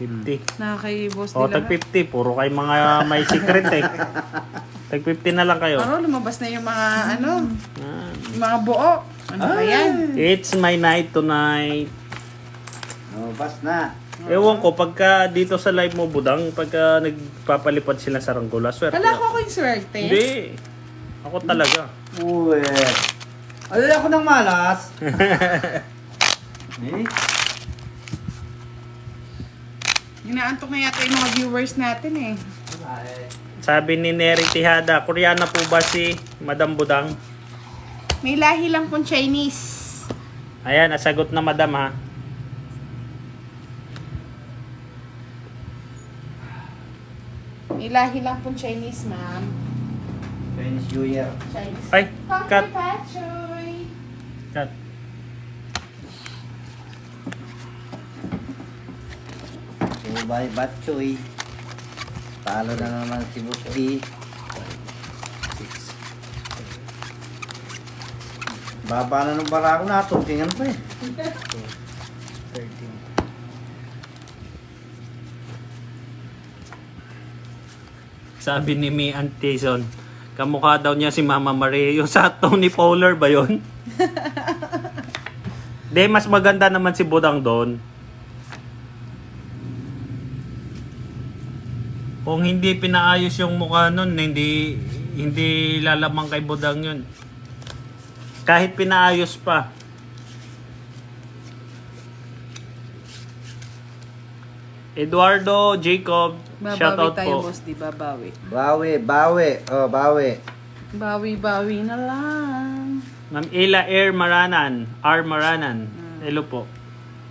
S2: 50.
S3: Nakakay boss
S2: Oh,
S3: nila.
S2: tag 50. Puro kayo mga may secret eh. Tag 50 na lang kayo.
S3: Paro, lumabas na yung mga ano,
S2: Ah.
S3: yung mga buo. Ano ba yan?
S2: It's my night tonight.
S1: Oh, bas na.
S2: Ewan ko, pagka dito sa live mo, Budang, pagka nagpapalipad sila sa Ranggola, swerte.
S3: Wala ko yung swerte.
S2: Hindi. Ako talaga.
S1: Uwe. Alala ko ng malas. Eh?
S3: Inaantok na yata yung mga viewers natin eh.
S2: Sabi ni Neri Tihada, Koreana po ba si Madam Budang?
S3: May lahi lang pong Chinese.
S2: Ayan, nasagot na Madam ha.
S3: May lahi lang pong Chinese, ma'am.
S1: Chinese New Year.
S3: Chinese.
S2: Ay, cut.
S3: Pachoy.
S2: Cut.
S1: So, bye, Batchoy. Talo na naman si Bukdi. Baba na ng barako na. Tungkingan pa eh.
S2: 13. Sabi ni Mi Antison, kamukha daw niya si Mama Maria. Yung sa Tony Fowler ba yun? De, mas maganda naman si Budang doon. Kung hindi pinaayos yung mukha nun, hindi lalamang kay Budang yun. Kahit pinaayos pa. Eduardo Jacob,
S3: Babawi
S2: shoutout
S3: tayo,
S2: po.
S3: boss, di babawi.
S1: Bawi, bawi. Oh, bawi.
S3: Bawi-bawi na lang.
S2: Ma'am Ella R. Maranan. Hello po.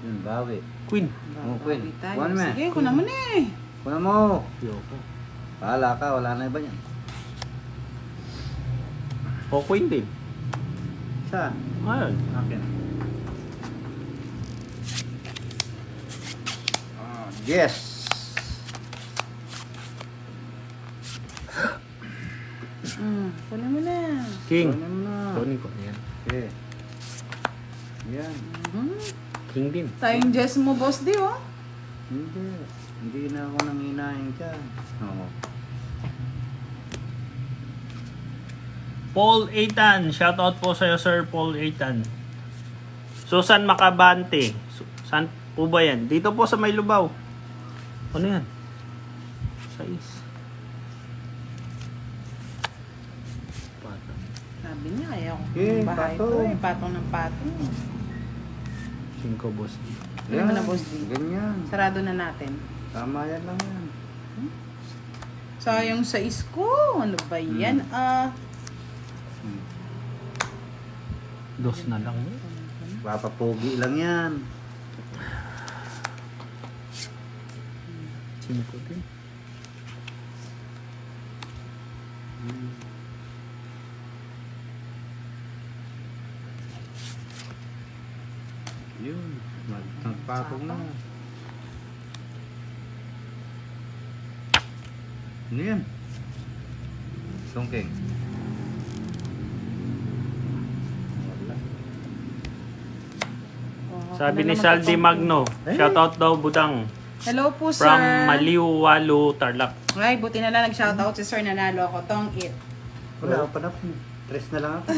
S1: Yun, bawi.
S2: Queen.
S1: Okay.
S3: Bawi tayo.
S1: Kuhan mo.
S3: Sige, kunan mo na eh.
S1: Kunan mo.
S2: Ayoko.
S1: Bahala ka, wala na iba yan.
S2: O Queen din.
S1: Saan?
S2: Ayun.
S1: Akin. Yes.
S3: Kunan mo na.
S2: King.
S1: Kunan mo na.
S2: Kunin ko. Yan.
S1: Okay. Yan.
S2: King din.
S3: Tayong Jess mo, boss di oh.
S1: Hindi. Hindi na ako nanginahin dyan. Oo.
S2: Paul Eitan. Shoutout po sa'yo, Sir Paul Eitan. Susan Macabante. Saan po ba yan? Dito po sa May Lubaw. Ano yan? 6. Patong.
S3: Sabi niya, ayaw ko
S1: Eh,
S3: ng bahay ko
S1: patong.
S3: eh. Patong ng patong.
S2: 5 boss.
S3: Ano mo na, boss D?
S1: Ganyan.
S3: Sarado na natin.
S1: Tama yan lang yan.
S3: Sayang sa isko. Ano ba yan?
S2: Dos na lang.
S1: Papapogi lang yan.
S2: 5 din.
S1: Yun. Nagpatong na. Ano yan? Songking. Wala.
S2: Sabi
S3: Ano
S2: ni
S3: naman
S2: Saldi
S3: to?
S2: Magno. Shoutout daw Budang.
S3: Hello po, sir.
S2: From Maliwalu, Tarlac.
S3: Ay, buti na lang nag-shoutout si sir. Nanalo ako. Tong it.
S1: Wala pa na po. Tres na lang ako.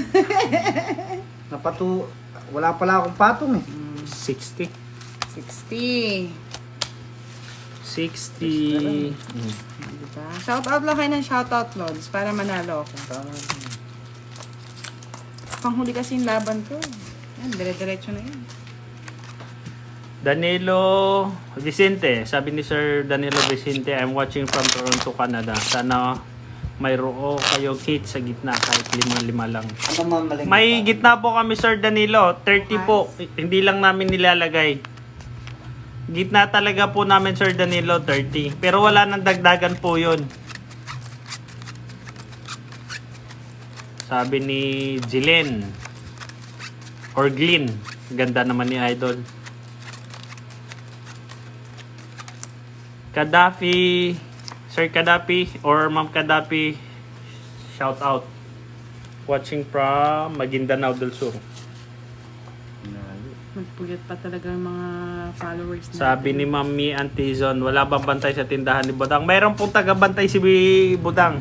S1: Wala pala akong patong eh.
S2: 60.
S3: 60.
S2: 60.
S3: Diba? Shoutout lang kayo ng shoutout, Lods, para manalo ako.
S1: Tama.
S3: Panghuli kasi yung laban ko. Yan, dire-diretso na yan.
S2: Danilo Vicente. Sabi ni Sir Danilo Vicente, I'm watching from Toronto, Canada. Sana mayroon kayo kit sa gitna kahit 5 lang.
S1: Ano mamaling?
S2: May gitna po kami, Sir Danilo. 30 po. Hindi lang namin nilalagay. Gitna talaga po namin, Sir Danilo, 30. Pero wala nang dagdagan po yun. Sabi ni Jilen. Or Glyn. Ganda naman ni Idol. Kadafi. Sir Kadafi or Ma'am Kadafi. Shout out. Watching from Maguindanao del Sur.
S3: Magpugyat pa talaga yung mga followers natin.
S2: Sabi ni Mami Antizon, wala bang bantay sa tindahan ni Budang? Mayroon pong taga-bantay si Budang.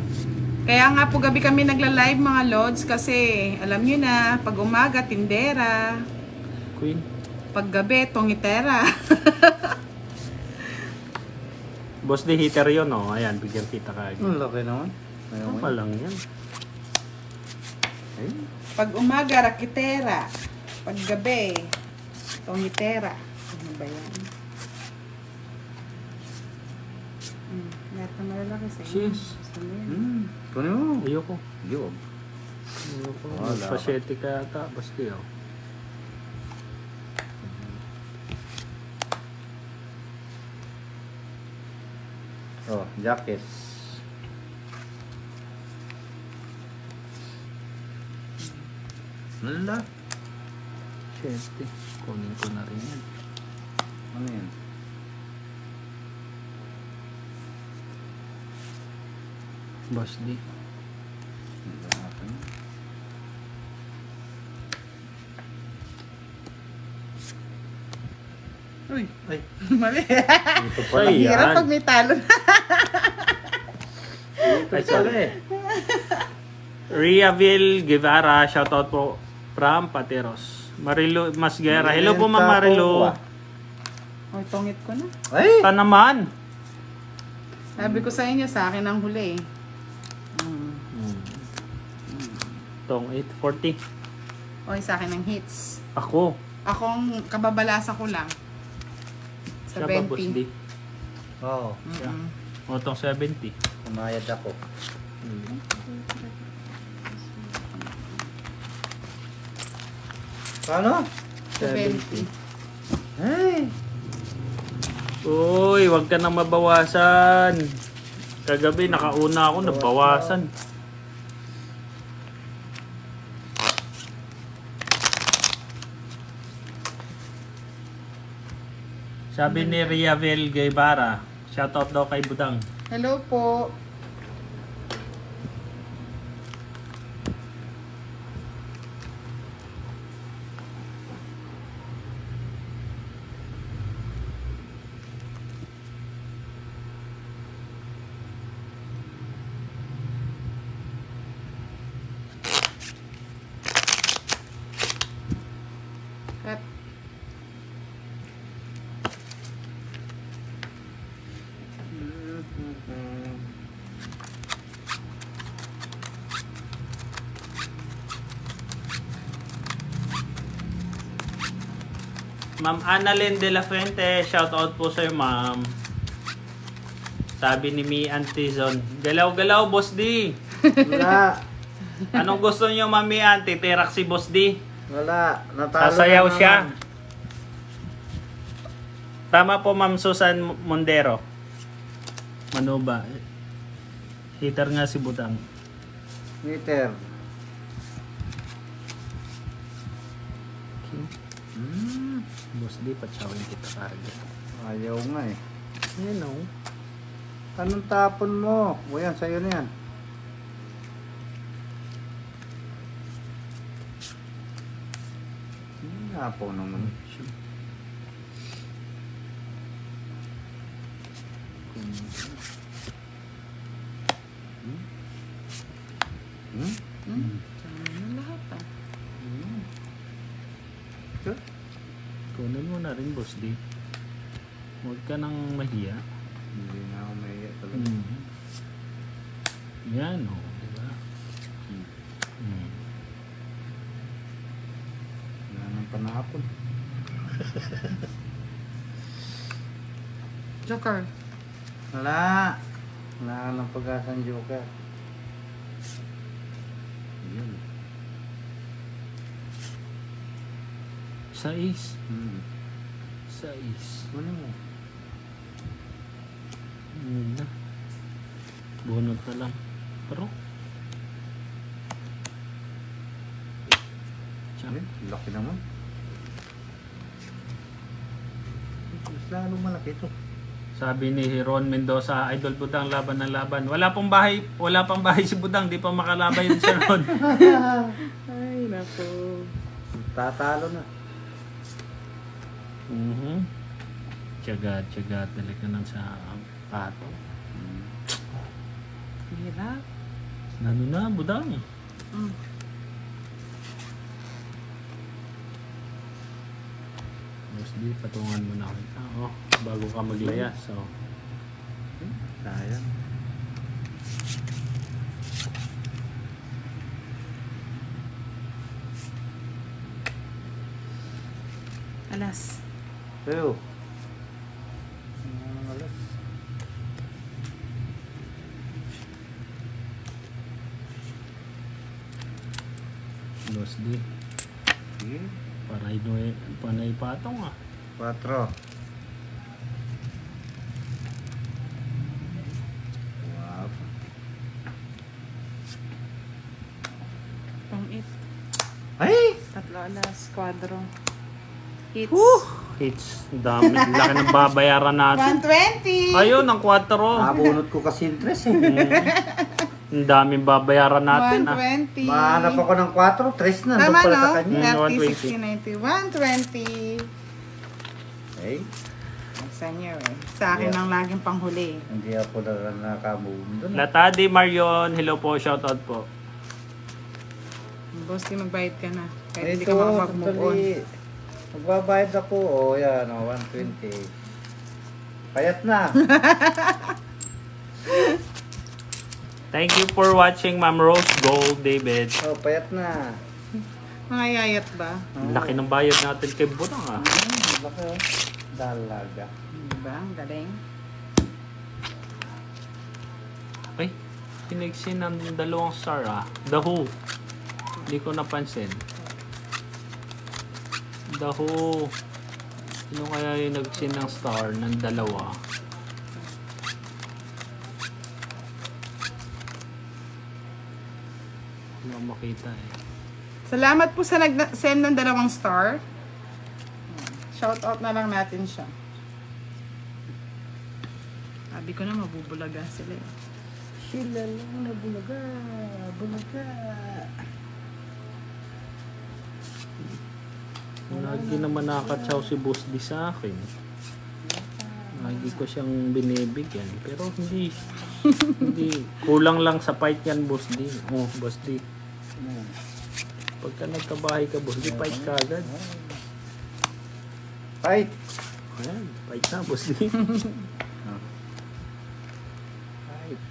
S3: Kaya nga po gabi kami nagla-live mga Lods kasi alam nyo na, pag umaga, tindera.
S2: Queen.
S3: Pag gabi, tongitera.
S2: Boss di heater yun, oh. Ayan, bigyan kita ka.
S1: Ang laki naman.
S2: Ano lang yan?
S1: Ay.
S3: Pag umaga, rakitera. Pag gabi, tongitera. Ano ba yan? Lahat na malalaki sa inyo.
S2: Cheers.
S3: Gusto mo yan?
S1: Kunin mo.
S2: Ayoko.
S1: Yun.
S2: Ayoko.
S1: Wala.
S2: Pasyete ka ata. Basta yun.
S1: Oh, jackets. Nala.
S2: Pasyete. Kunin ko na rin yan.
S1: Ano yan?
S2: Boss di.
S3: Uy,
S1: Ay,
S3: mali.
S2: Ito pala
S3: Ang hirap
S2: yan.
S3: pag may talo na.
S2: Ay, sorry. Riaville Guevara, shoutout po from Pateros. Marilo Masguera. Hello po, Ma'am Marilo.
S3: Uy, tongit ko na.
S1: Ay!
S2: Ta naman.
S3: Sabi ko sa inyo, sa akin ang huli.
S2: Tong 840.
S3: Uy, sa akin ang hits.
S2: Ako.
S3: Akong kababalasa ko lang.
S2: Siya ba, Boss
S3: 70.
S2: D?
S1: Oo.
S2: O, tong 70.
S1: Kumayad ako. Paano?
S3: 70.
S1: Ay!
S2: Uy, wag ka nang mabawasan. Kagabi, nakauna ako, nabawasan. Sabi ni Riavel Guevara, shoutout daw kay Budang.
S3: Hello po. Cut.
S2: Ma'am Annalyn De La Fuente, shoutout po sa'yo, ma'am. Sabi ni Mi Antizon, galaw-galaw, Boss D.
S1: Wala.
S2: Anong gusto niyo, Ma'am Mi Anti? Terak si Boss D.
S1: Wala. Natalo
S2: Sasayaw
S1: na
S2: siya.
S1: naman.
S2: Tama po, Ma'am Susan Mondero. Manuba. Hitter nga si Budang.
S1: Meter.
S2: Boss D, patsawin kita target.
S1: Ayaw nga eh.
S2: Yan o.
S1: Anong tapon mo? O yan, sa'yo na yan. Napo naman.
S3: Ano lahat ah.
S1: Sure.
S2: Kunin mo na rin, Boss D. Huwag ka nang mahiya.
S1: Hindi na ako mahiya talaga.
S2: Yan o. Diba?
S1: Wala nang panahapon.
S3: Joker.
S1: Wala. Wala ka ng pag-asang joker. Yun.
S2: Sais.
S1: Hmm.
S2: Sais.
S1: Ano mo?
S2: Yun na. Bunot na lang. Pero,
S1: Eh, laki naman. Mas lalo malaki ito.
S2: sabi ni Ron Mendoza, Idol Budang, laban ng laban. Wala pang bahay si Budang, di pa makalaban yun sa Ron.
S3: Ay, nako.
S1: Tatalo na.
S2: Tiyaga talaga nang sa pato.
S3: Hirap.
S2: Ano na, Budang? Boss D, patungan mo na kita. Oh, bago ka maglayas. So,
S1: Sayang.
S3: Alas.
S1: Pero, alas.
S2: Boss D,
S1: Sige.
S2: panay patong ah.
S1: 4. Wow.
S3: Pang-it.
S1: Ay!
S3: Tatlo alas. Kwadro. Hits.
S2: Hits, dami. Laki ng babayaran natin.
S3: 120.
S2: Ayun, ang 4.
S1: Nabunot ko kasi interest eh.
S2: Ang daming babayaran natin ah.
S3: 120.
S1: Mahanap ako ng 4, 3 na. Doon
S3: Tama
S1: pala
S3: no?
S1: sa kanya.
S3: 30, 60, 90. 120.
S1: Ay,
S3: Sa inyo eh. Sa akin
S1: Yeah.
S3: ang laging panghuli.
S1: hindi ako na nakamove doon.
S2: Latadi Marion, hello po, shoutout po.
S3: Boss, di magbayad ka na. Kahit hindi
S1: Ito,
S3: ka makapag-move on.
S1: sandali. Magbabayad ako. O, yan. O, 120. Payat na.
S2: Thank you for watching, Ma'am Rose Gold David.
S1: O, payat na.
S3: Mga yayat ba?
S2: Ang laki ng bayad natin kay Budang ah.
S1: Laki o. Dalaga.
S3: Diba? Ang galing.
S2: Ay, pinigsin ng 2 star ah. The Who. Hindi ko napansin. The Who. Sino kaya yung nag-send ng star ng dalawa? Wala makita eh.
S3: Salamat po sa nag-send ng 2 star. Shout out na lang natin siya. Sabi ko na mabubulaga sila eh.
S1: Sila lang na bulaga. Bulaga.
S2: Lagi naman nakakatsaw si Boss D sa akin. Lagi ko siyang binibigyan. Pero hindi. Hindi. Kulang lang sa fight yan, Boss D. Oh, Boss D. Pagka nagkabahay ka, Boss D, fight ka agad.
S1: Fight.
S2: Ayan, fight na, Boss D.
S1: Fight.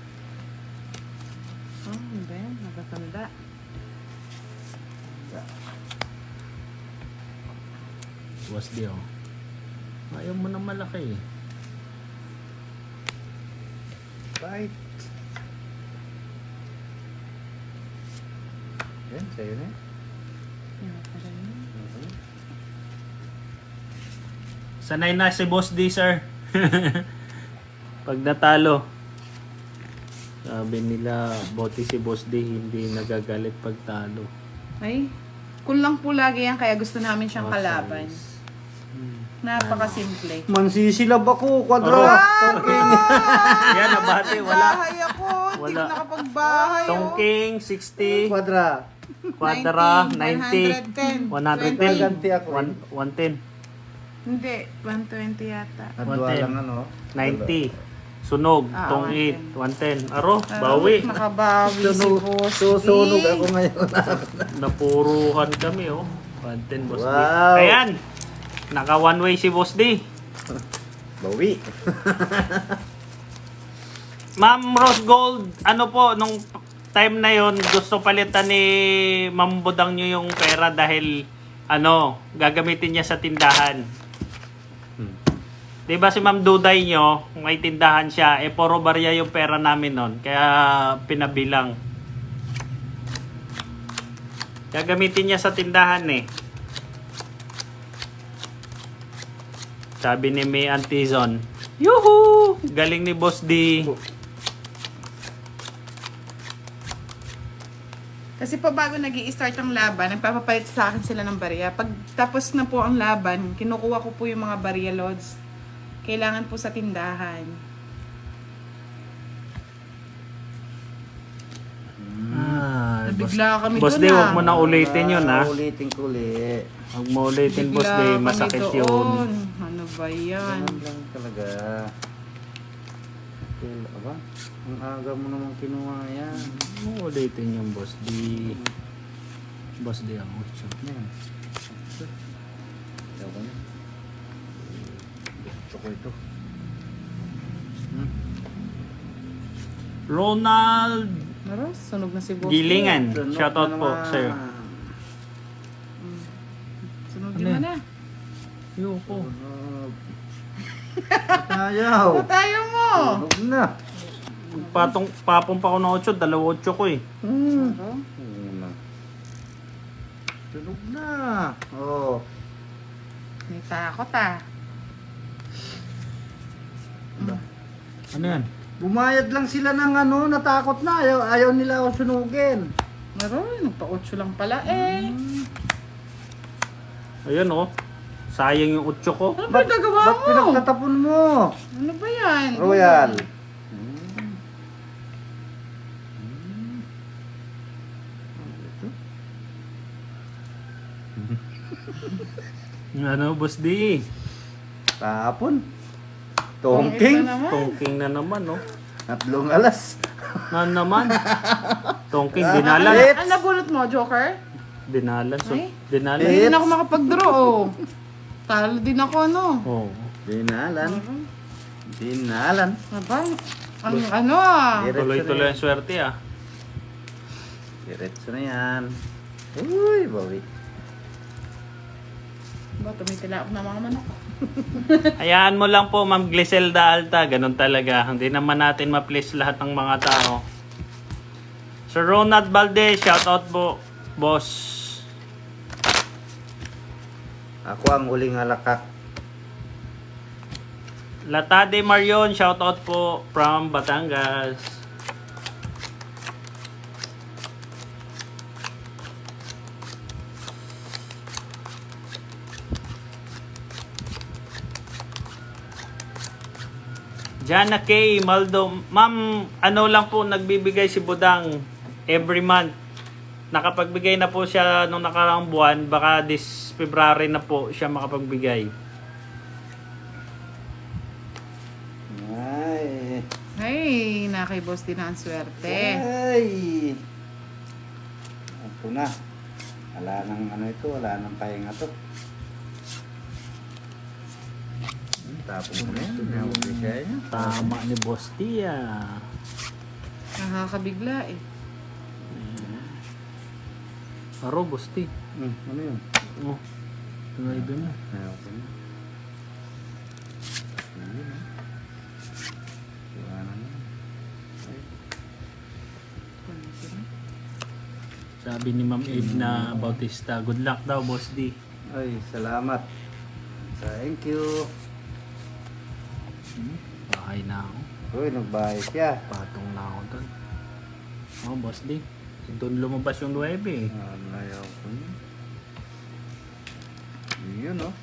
S3: Oh, ano ba yan? Natatanda.
S2: Boss D, oh. Ayaw mo na malaki eh.
S1: Fight. Yan, sa'yo na.
S3: Yan, parang yun.
S2: Sanay na si Boss D, sir. Pag natalo. Sabi nila, bote si Boss D, hindi nagagalit pag talo.
S3: Ay, cool lang po lagi yan kaya gusto namin siyang
S2: Oh,
S3: kalaban.
S2: size.
S3: Napakasimple.
S1: Mansisilab ako, kwadra.
S2: Oh.
S1: Tongking.
S2: Yan, nabati, wala.
S3: Bahay ako, hindi
S2: Wala.
S3: ko nakapagbahay.
S2: Tongking, 60.
S1: Kwadra.
S2: Quadra, 90.
S3: 110.
S2: 110.
S1: Ganti ako.
S2: 110.
S3: Hindi, 120 yata.
S1: Nadwa
S2: 110.
S1: lang ano.
S2: 90. Sunog,
S3: Ah,
S2: tong 8, 110. Aro, bawi.
S3: Makabawi si Boss D.
S1: Susunog ako ngayon.
S2: Napuruhan kami, oh. 110, Boss D.
S1: Wow.
S2: Ayan. Naka one way si Boss D.
S1: Bawi.
S2: Ma'am Rose Gold, ano po, nung time na yon gusto palitan ni Ma'am Budang nyo yung pera dahil, ano, gagamitin niya sa tindahan. Diba si Ma'am Duday nyo, may tindahan siya, puro barya yung pera namin nun, kaya pinabilang. Gagamitin niya sa tindahan eh. Sabi ni May Antizon, yuhu! Galing ni Boss D.
S3: Kasi pa bago nag-i-start ang laban, nagpapapalit sa akin sila ng barya. Pag tapos na po ang laban, kinukuha ko po yung mga barya loads. Kailangan po sa tindahan. Nabigla kami
S2: Boss
S3: doon,
S2: D, huwag mo na ulitin yun, ha?
S1: Ulitin ko ulit.
S2: Huwag mo ulitin, Boss D.
S3: Bigla kami
S2: Masakit
S3: doon.
S2: yun.
S3: Ano ba yan?
S1: Ganun lang talaga. Kaya, aba, ang aga mo naman kinuha yan.
S2: Huwag mo ulitin yung Boss D. Boss D ang ucho.
S1: Yan. Ayaw ko yan. Gusto ko ito.
S2: Ronald
S3: Naros, sunog na si Boss.
S2: Gilingan.
S1: Sunod
S2: Shoutout
S1: na
S2: po
S1: naman.
S2: sa'yo.
S3: Sunog
S2: Ano
S3: yun
S2: yan?
S3: na.
S2: Yoko.
S1: Ayaw.
S3: Ano tayo mo?
S1: Sunog na.
S2: Papong pa ako ng 8, 2 ko eh.
S1: Una. Sunog na. Oh.
S3: May takot ah.
S2: Ano yan?
S1: Bumayad lang sila ng ano, natakot na. Ayaw nila ako sunugin.
S3: Naroy, nagpa-8 lang pala eh.
S2: Ayun oh. Sayang yung 8 ko.
S3: Ano ba gagawa
S1: Ba't
S3: mo?
S1: pinagtatapon mo?
S3: Ano ba yan?
S1: Royal.
S2: Ano, Boss D?
S1: Tapon.
S3: Pangit
S1: Tongking.
S3: na naman.
S2: Tongking na naman, oh.
S1: Tatlong alas.
S2: Na naman. Tongking, dinalan.
S1: Lips.
S3: Ano nabulot mo, Joker?
S2: Dinalan. So,
S3: Ay.
S2: dinalan.
S3: Hindi din ako makapag-draw oh. Talo din ako ano.
S2: Oh.
S1: Dinalan. Dinalan.
S3: Aba, ang ano ah.
S1: Diretso
S2: Tuloy-tuloy
S1: na
S2: ang swerte ah.
S1: Diretso na yan. Uy, bawi.
S3: Ba, tumitila ako ng mga manok.
S2: Hayaan mo lang po, Ma'am Gliselda Alta. Ganun talaga. Hindi naman natin ma-please lahat ng mga tao. Sir Ronald Valdez, shoutout po, boss.
S1: Ako ang huling halakak.
S2: Latade Marion, shoutout po from Batangas. Jana K. Maldo. Ma'am, ano lang po nagbibigay si Budang every month. Nakapagbigay na po siya nung nakaraang buwan. Baka this February na po siya makapagbigay.
S1: Ay.
S3: Ay, nakay boss din ang swerte.
S1: Ay. Ito na. Wala nang ano ito, wala nang pahinga to. Tapos mo na yan. Nahuli siya yan.
S2: Tama ni Boss Tia.
S3: Nakakabigla eh.
S2: Aro, Boss Tia.
S1: Ano yun?
S2: Oh, driver mo.
S1: Ayaw ko na. Ayun ah. Iwanan na. Ay.
S2: Sabi ni Ma'am Abe na Bautista, good luck daw, Boss D.
S1: Ay, salamat. Thank you.
S2: Bahay na ako.
S1: Uy, nagbayad siya.
S2: Patong na ako doon. Oh, Boss D. Doon lumabas yung 9 eh.
S1: Ayaw ko na. Yun oh.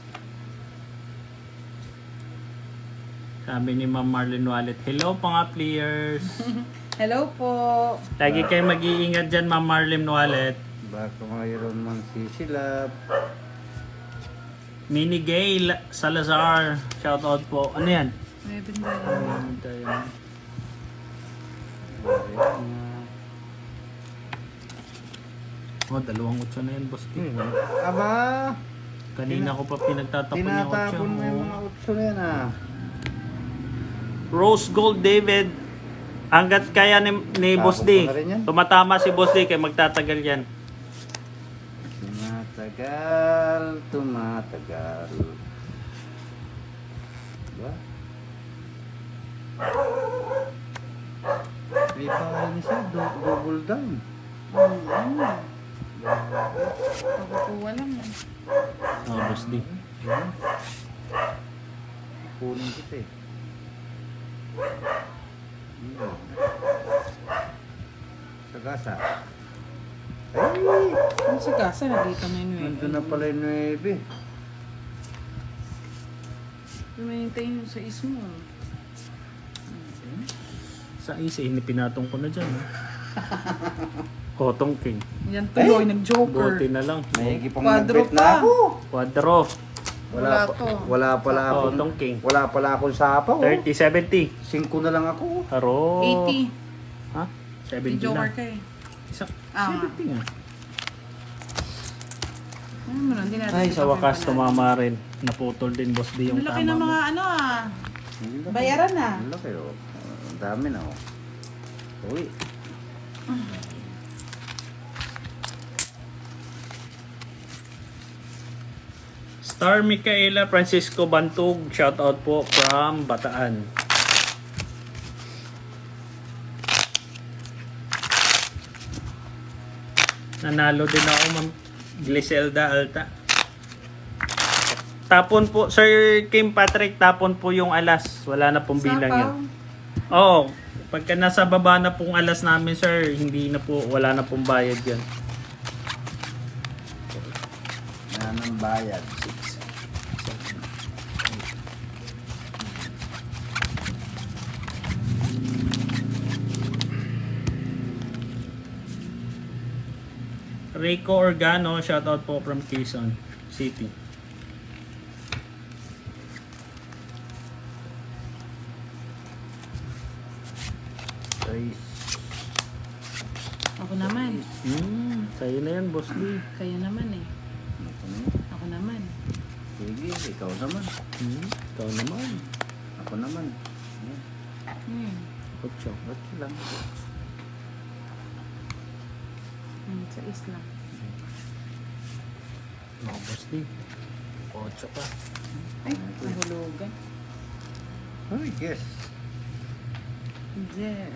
S2: Sabi ni Ma'am Marlene Wallet, hello mga players.
S3: Hello po.
S2: Lagi kayo mag-iingat dyan, Ma'am Marlene Wallet.
S1: Baka mayroon mang sisilap.
S2: Mini Gay Salazar, shoutout po. Ano yan?
S3: May bindaya.
S2: Oh, 2 utso na yan, Boss D.
S1: Aba,
S2: Kanina ko pa pinagtatapon yung utso.
S1: tinatapon mo yung mga utso na yan ah.
S2: Rose Gold David. Hanggat kaya ni Boss D.
S1: Tapon ko na rin yan.
S2: Tumatama si Boss D kaya magtatagal yan.
S1: Tumatagal. Diba? May bahay niya siya, double down.
S3: Pagkukuha lang eh.
S2: Oh, Boss D.
S1: Kunin kita eh. Sagasa. Ay!
S3: Ang sigasa na dito na yun eh.
S1: Nandun na pala yung 9.
S3: Lumahintay yung sa ismo.
S2: Sa isa, pinatong ko na dyan. Kotong King.
S3: Yan tuloy, nag-joker.
S2: Buti na lang.
S1: Maigi pang
S3: Quadro
S1: nag-bet na
S3: pa.
S1: ako.
S2: Quadro.
S3: Wala to.
S1: Wala pala ako.
S2: Kotong King.
S1: Wala pala akong sapaw.
S2: 30, 70.
S1: 5 na lang ako.
S2: Haro.
S3: 80.
S2: Ha?
S3: May
S2: 70
S3: joker
S2: na.
S3: ka eh.
S2: Isa,
S3: Ah.
S2: 70 nga.
S3: Ano mo lang, di natin
S2: Ay, sa
S3: ito
S2: wakas
S3: pinapanood.
S2: tumama rin. Naputol din, Boss D, yung
S3: Ang laki
S2: tama
S3: ng
S2: mo.
S3: mga ano ah.
S1: Ang laki.
S3: Bayaran na.
S1: Ang laki oh. Ang dami na oh. Uy.
S2: Star Micaela Francisco Bantug, shoutout po from Bataan. Nanalo din ako, Ma'am Gliselda Alta. Tapon po, Sir Kim Patrick, tapon po yung alas. Wala na pong bilang
S3: Sapaw.
S2: yan. Oo, pagka nasa baba na pong alas namin, sir, hindi na po, wala na pong bayad yan.
S1: Yan ang bayad.
S2: 6, 7, 8. Rico Organo, shoutout po from Quezon City.
S1: Guys.
S3: Ako naman.
S2: Sa'yo na yan, Boss D.
S3: Kayo naman eh.
S1: Ako na.
S3: Ako naman.
S1: Sige, ikaw naman.
S2: Ikaw naman.
S1: Ako naman. Yan.
S2: Ocho.
S1: Ba't lang?
S3: Sa isla.
S2: Mga Boss D. 8 pa.
S3: Ay, nahulugan.
S1: Uy, yes.
S3: Yes.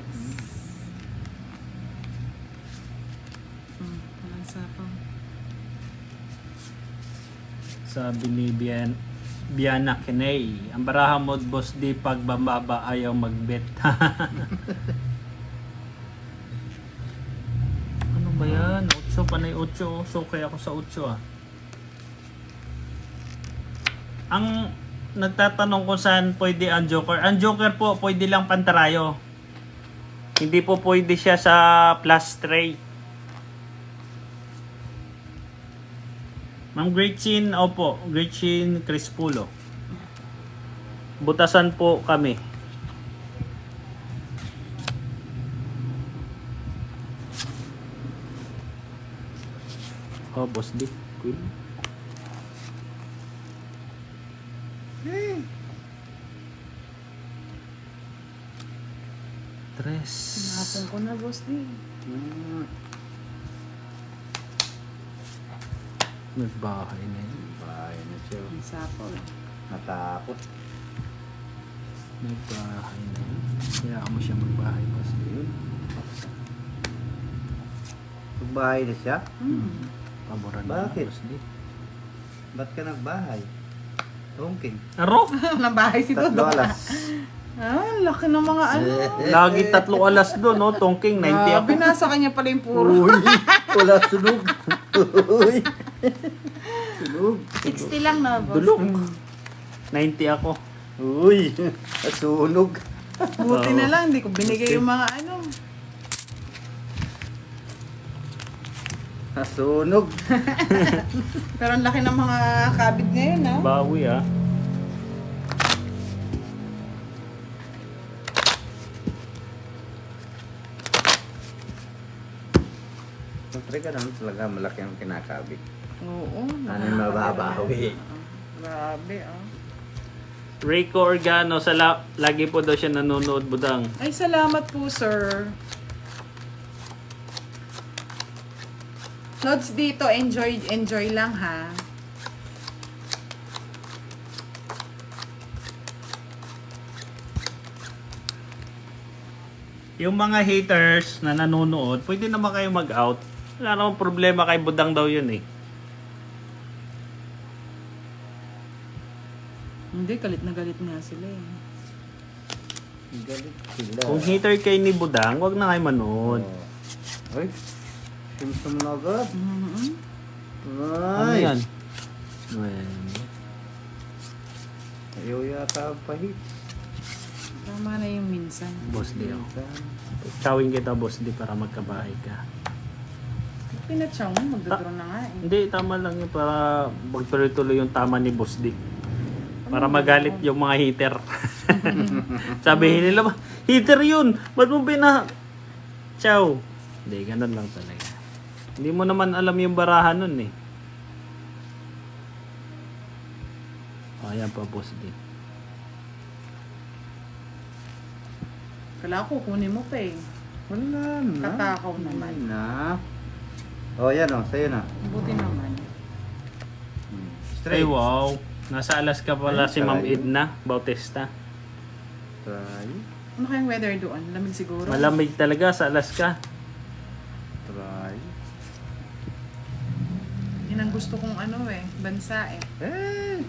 S3: Walang sapaw.
S2: Sabi ni Biana Kinay. Ang baraha mo, boss, di pagbababa ayaw magbet. Ano ba yan? 8, panay 8. So, kaya ako sa 8 ah. Ang nagtatanong kung saan pwede ang Joker. Ang Joker po, pwede lang pantarayo. Hindi po pwede siya sa plus tray. Ma'am Gretchen, opo, Gretchen Crispulo. Butasan po kami. Oh, boss di. Cool. Tres.
S3: Sinapon ko na, boss D.
S1: Hmm.
S2: Nagbahay na yun.
S1: Bahay na siya.
S3: Ang sapol.
S1: Natakot.
S2: Nagbahay na yun. Kaya mo siya magbahay, boss.
S1: Yun. Magbahay na siya?
S2: Paboran
S1: Bakit?
S2: boss di.
S1: Ba't ka nagbahay? Tungking.
S2: Aro!
S3: Walang bahay si
S1: Tatlo
S3: Dudong.
S1: alas.
S3: Ah, laki ng mga ano.
S2: Lagi 3 alas doon, no? Tongking, 90 ako.
S3: Grabe, nasa kanya pala yung puro.
S1: Uy! Wala sunog. Uy! Sunog.
S3: 60 lang na, boss.
S2: Dulok. 90 ako.
S1: Uy! Sunog.
S3: Buti na lang, hindi ko binigay yung mga ano.
S1: Nasunog.
S3: Pero ang laki ng mga kabit ngayon, ha?
S2: Bawi, ah.
S1: Siyempre ka naman talaga malaki ang kinakabit.
S3: Oo.
S1: Ano yung mababawi?
S3: Grabe, ah.
S2: Rico Organo, lagi po daw siya nanonood, budang.
S3: Ay, salamat po, sir. Notes dito, enjoy lang, ha?
S2: Yung mga haters na nanonood, pwede naman kayo mag-out. Wala namang problema kay budang daw yun, eh.
S3: Hindi, galit na galit nga sila, eh.
S1: Galit sila.
S2: Kung hater kayo ni budang, wag na kayo manood.
S1: Oh. Ay! Simsum na agad.
S3: Mhm.
S2: Ano
S1: Ay!
S2: yan? Well,
S1: Ayaw yata ang pahit.
S3: Tama na yung minsan.
S2: boss di ako. Chawin kita, boss di, para magkabahay ka.
S3: Pinatsang mo, magdodro na nga, eh.
S2: Hindi, tama lang yun para magtuloy-tuloy yung tama ni boss di. Para magalit yung mga hater. Sabihin nila, hater yun! Ba't mo Chow! Hindi, ganun lang talaga. Hindi mo naman alam yung barahan nun eh. O, ayan pa, boss di.
S3: Kala ko, kunin mo pa, eh.
S1: Wala na.
S3: Katakaw naman.
S1: Wala na. Oh, yan oh. Sa'yo na.
S3: Buti naman.
S1: Hmm.
S2: Ay,
S1: Straight.
S2: wow. Nasa Alaska pala
S1: Ay,
S2: si Ma'am
S1: tayo.
S2: Edna Bautista.
S1: Try.
S3: Ano kayong weather doon? Lamig siguro?
S2: Malamig talaga sa Alaska.
S1: Try.
S3: Yan ang gusto kong ano, eh. Bansa, eh.
S1: Eh!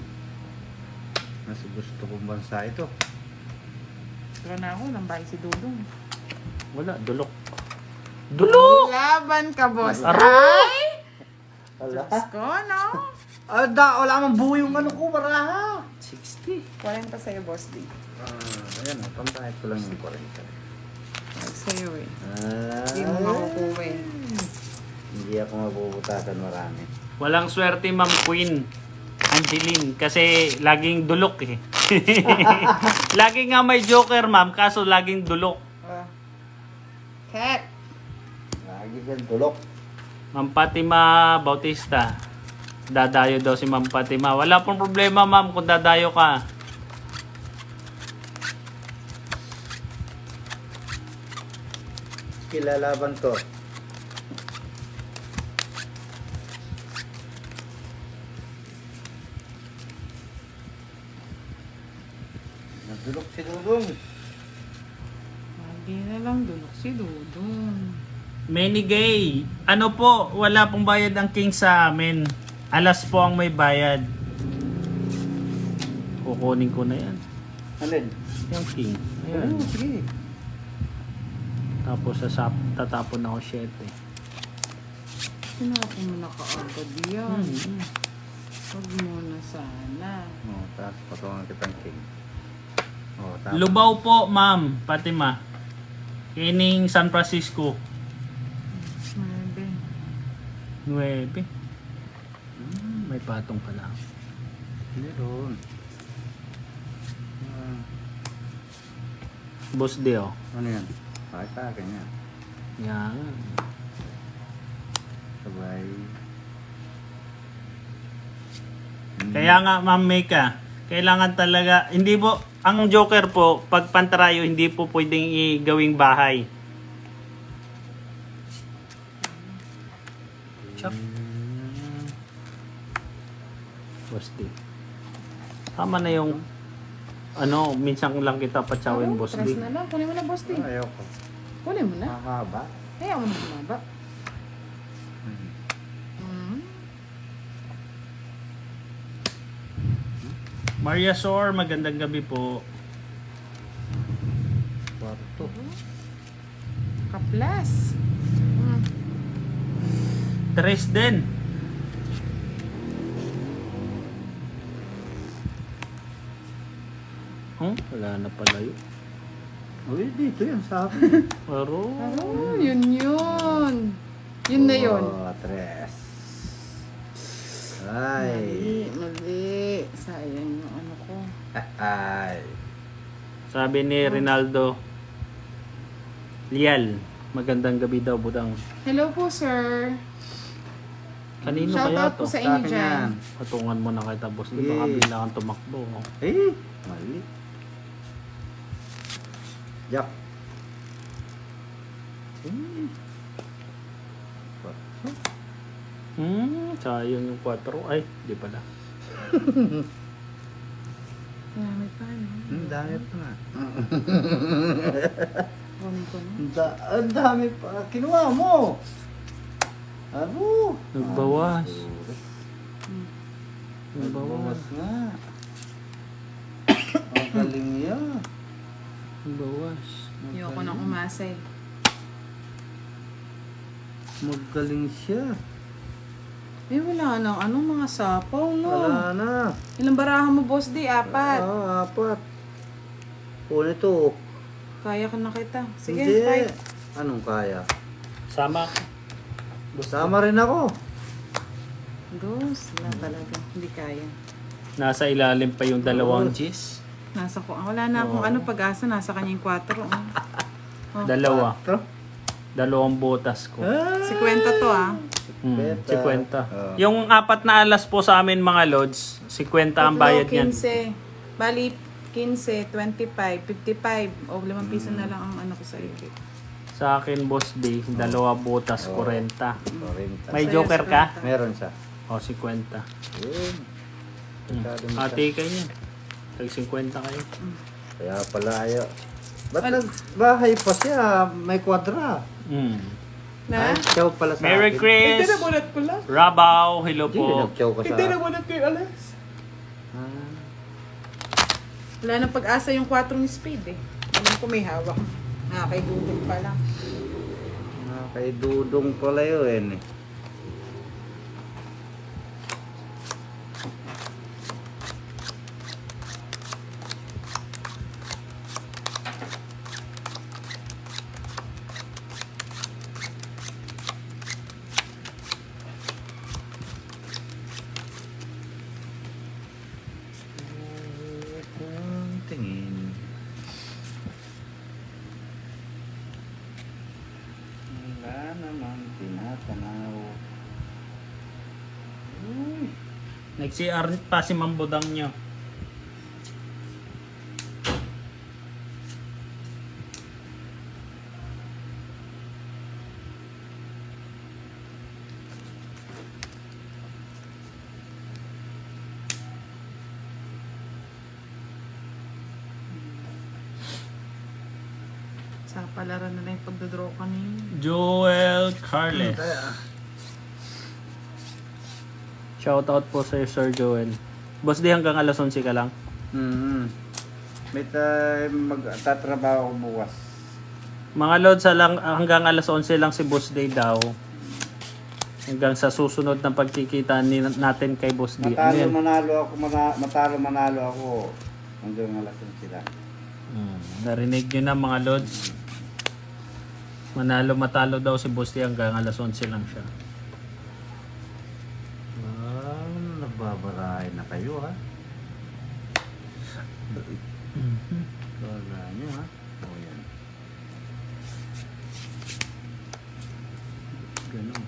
S1: Mas gusto kong bansa ito.
S3: Pero na ako, nang bahay si Dudong.
S2: Wala, dulok. Dulok!
S3: Laban ka, boss.
S2: Aray!
S3: Ay!
S1: Ala.
S3: Diyos ko, no?
S1: Wala mang buo yung ano ko, baraha.
S2: 60.
S3: 40 sa'yo, boss D.
S1: Ayan oh. Pambahit ko lang yung 40.
S3: Sa'yo, eh. Hindi
S1: Ah.
S3: mo makukuha, eh.
S1: Hindi ako mabubutasan marami.
S2: Walang swerte, Ma'am Queen Angeline, kasi laging dulok eh. Lagi nga may joker, ma'am, kaso laging dulok.
S3: Cat.
S1: Lagi siyang tulok.
S2: Ma'am Fatima Bautista. Dadayo daw si Ma'am Fatima. Wala pong problema, ma'am, kung dadayo ka.
S1: Kilalaban to. Nadulok si Dudong.
S3: Hindi na lang dulok si Dudong.
S2: Many gay. Ano po, wala pong bayad ang king sa amin. Alas po ang may bayad. Kukunin ko na yan.
S1: Alin?
S2: Yung king. Ayan.
S1: Oo, sige.
S2: Tapos tatapon ako 7.
S3: Tinapon mo na kaagad yan. Huwag mo na sana.
S1: Oh, tapos patungan kitang king. Oh, tapos.
S2: Lubaw po, ma'am. Fatima. Kining San Francisco.
S3: 9.
S2: 9. May patong pala.
S1: Meron.
S2: Boss D, oh.
S1: Ano yan? Ay, sa akin yan.
S2: Yan.
S1: Sabay.
S2: Kaya nga, Ma'am Meka, kailangan talaga, hindi po, ang joker po, pag pantarayo, hindi po pwedeng igawing bahay. Chop. Boss D. Tama na yung, ano, minsan lang kita patsawin, Boss D.
S3: Tres na lang. Kunin mo na, boss.
S1: Oh, ayoko.
S3: Kunin mo na.
S1: Mahaba.
S3: Ayaw mo na bumaba.
S2: Maria Sor, magandang gabi po.
S1: Kwarto.
S3: Kaplas.
S2: Tres din. Wala na pala yun.
S1: Uy, dito yan sa akin.
S2: Pero,
S3: Oh, yun yun. Yun na yun.
S1: Oh, tres. Ay.
S3: Mali. Sayang yung ano ko.
S1: Ay.
S2: sabi ni Rinaldo, Lial, magandang gabi daw, budang.
S3: Hello po, sir.
S2: Kanino
S3: Shout
S2: kaya
S3: out
S2: to?
S3: po sa inyo
S1: akin
S3: dyan.
S1: yan.
S2: Patungan mo na kita, boss. Di
S1: Sige.
S2: ba kabila kang tumakbo? Oh.
S1: Eh, mali. Yak.
S2: Sayang yung 4. Ay, di pala.
S3: Marami pa, no?
S1: Ang dami pa nga.
S3: Kunin ko na.
S1: Ang dami pa. Kinuha mo. Ano?
S2: Nagbawas.
S1: Nagbawas
S2: Nagbawas.
S1: nga. Ang galing yan.
S2: Nagbawas.
S3: Ayoko nang umasa eh.
S1: Magaling siya.
S3: Eh, wala nang anong mga sapaw, no?
S1: Wala na.
S3: Ilang barahan mo, boss D? 4.
S1: Ah, 4. Kunin ito.
S3: Kaya ka na kita. Sige,
S1: Hindi.
S3: 5.
S1: Anong kaya?
S2: Sama.
S1: Sama rin ako.
S3: Dos. Wala talaga. Hindi kaya.
S2: Nasa ilalim pa yung 2 Gs.
S3: Nasa ko. Wala na akong ano pag-asa. Nasa kanya yung 4. Oh.
S2: 2. 2 botas ko.
S3: 50 to, ah.
S2: 50.
S1: Oh.
S2: Yung 4 na alas po sa amin mga lods, 50 ang bayad niyan.
S3: 15. Bali, 15, 25, 55. O, 5 piso na lang ang ano ko sa'yo.
S2: Sa akin, Boss D, 2 botas, 40.
S1: 40.
S2: May
S3: Sa'yo,
S2: joker ka?
S3: 50.
S1: Meron siya.
S2: O, 50.
S1: Yun.
S2: Ate kayo niya. Tag 50 kayo.
S1: Kaya pala ayaw. Ba't nagbahay pa siya? May kwadra.
S3: Na?
S1: Ay, chow pala sa
S2: Merry
S1: akin.
S2: Chris!
S3: nabulat ko lang.
S2: Rabaw, hello
S1: Hindi,
S2: po.
S1: nag-chow ka sa akin.
S3: nabulat ko yung alas.
S1: Ah,
S3: Wala nang pag-asa yung 4 speed eh. Alam ko may hawak. Kay Google pa lang.
S1: kay Dudong pala yun eh. Tingin. Wala namang tinatanaw.
S2: Nag-CR pa si Mambudang nyo.
S3: Sa palaran na lang yung pagdodraw kanina.
S2: Joel Carles. Shoutout po sa Sir Joel. Boss, di hanggang alas 11 ka lang.
S1: May magtatrabaho ko bukas.
S2: Mga lods, hanggang alas 11 lang si Boss Day daw. Hanggang sa susunod na pagkikita natin kay Boss Day. Ano yan?
S1: Matalo manalo ako. Hanggang alas 11 sila.
S2: Narinig nyo na mga lods. Manalo matalo daw si Boss Day hanggang alas 11 lang siya.
S1: Nagbabarahay na kayo ha. Wala nyo ha. O yan. Ganun.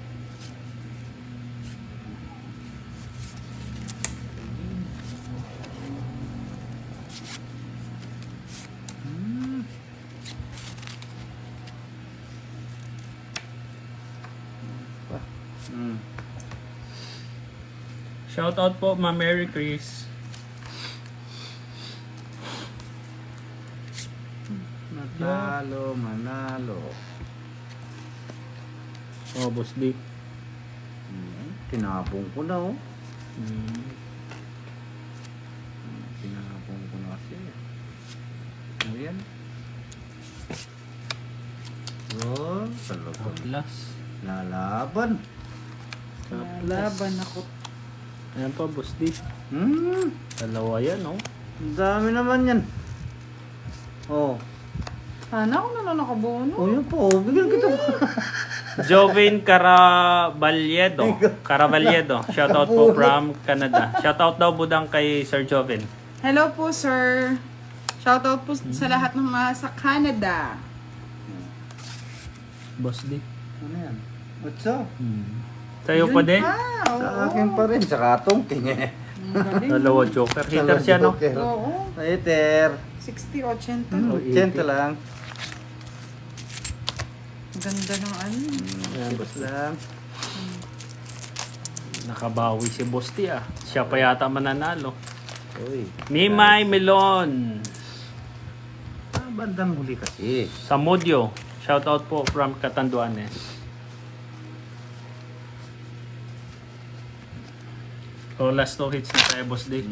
S2: Shout out po Ma Mary Chris.
S1: Matalo, manalo.
S2: Oh, Boss Day.
S1: Tinapong ko na oh.
S2: Hmm.
S1: Tinapong ko na kasi. Ayan. Oh, talaga.
S2: Plus.
S1: Lalaban.
S3: Laban ako.
S2: Ayan pa, Boss Day.
S1: Hmm.
S2: Dalawa yan, oh.
S1: Ang dami naman yan. Oh.
S3: Sana ako na nakabono.
S1: Oh, yun po. Bigyan kita.
S2: Jovin Caravaliedo. Shout out po from Canada. Shout out daw budang kay Sir Jovin.
S3: Hello po, sir. Shoutout po sa lahat ng mga sa Canada.
S2: Boss Day.
S1: Ano yan? What's up?
S2: Tayo pa din.
S3: Ah,
S1: Sa akin pa rin. Sa katongking eh.
S2: Dalawa joker. Hitter siya, no?
S3: Oo.
S1: Hater.
S3: 60, 80.
S1: 80 lang.
S3: Ganda ng ano.
S2: Ayan,
S1: Boss lang.
S2: Nakabawi si Boss Day, ah. Siya pa yata mananalo.
S1: Uy.
S2: Mimay Melon.
S1: Bandang huli kasi.
S2: Samudio. Shout out po from Catanduanes. Oh, last 2 hits na tayo, Boss Day.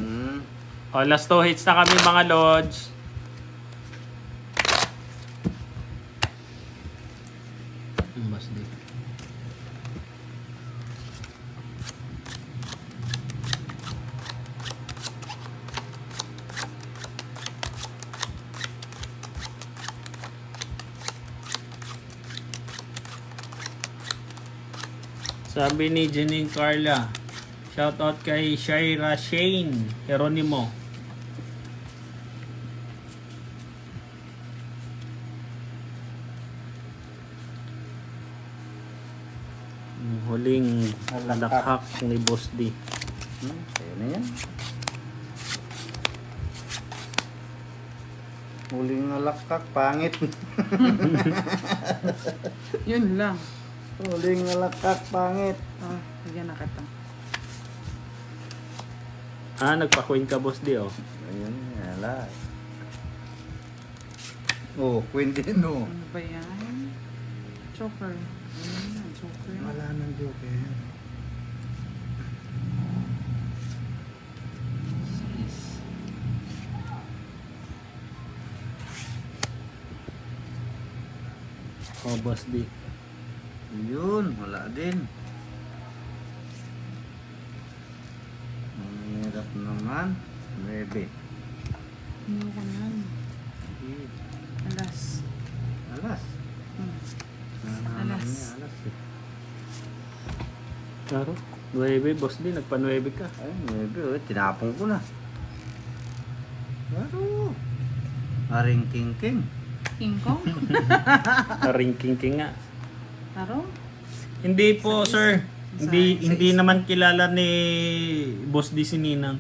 S2: Oh, last 2 hits na kami, mga lodge. Boss Day. Sabi ni Janine Carla, shout out kay Shaira Shane Geronimo. Huling lakhak ni Boss D.
S1: Kaya na yan. Huling nalakak, pangit.
S3: Yun lang.
S1: Huling nalakak, pangit.
S3: Oh, bigyan na kita.
S2: Ah, nagpa-queen ka, Boss D, oh.
S1: Ayun, ala. Oh, queen din, oh.
S3: Ano ba yan? Joker. Ano yan? Joker.
S1: Wala nang joker.
S2: Oh, Boss D.
S1: Yun, wala din. Ang hirap naman. 9.
S3: Ano ka nan? Alas.
S1: Alas.
S3: Alas.
S1: Niya, alas eh.
S2: Claro. 9, Boss D. Nagpa-9 ka.
S1: Ay, 9, oh. Tinapong ko na. Claro. Aring king.
S3: King Kong?
S2: Ring-king nga.
S3: Taro?
S2: Hindi po, sir. Hindi naman kilala ni Boss D si Ninang.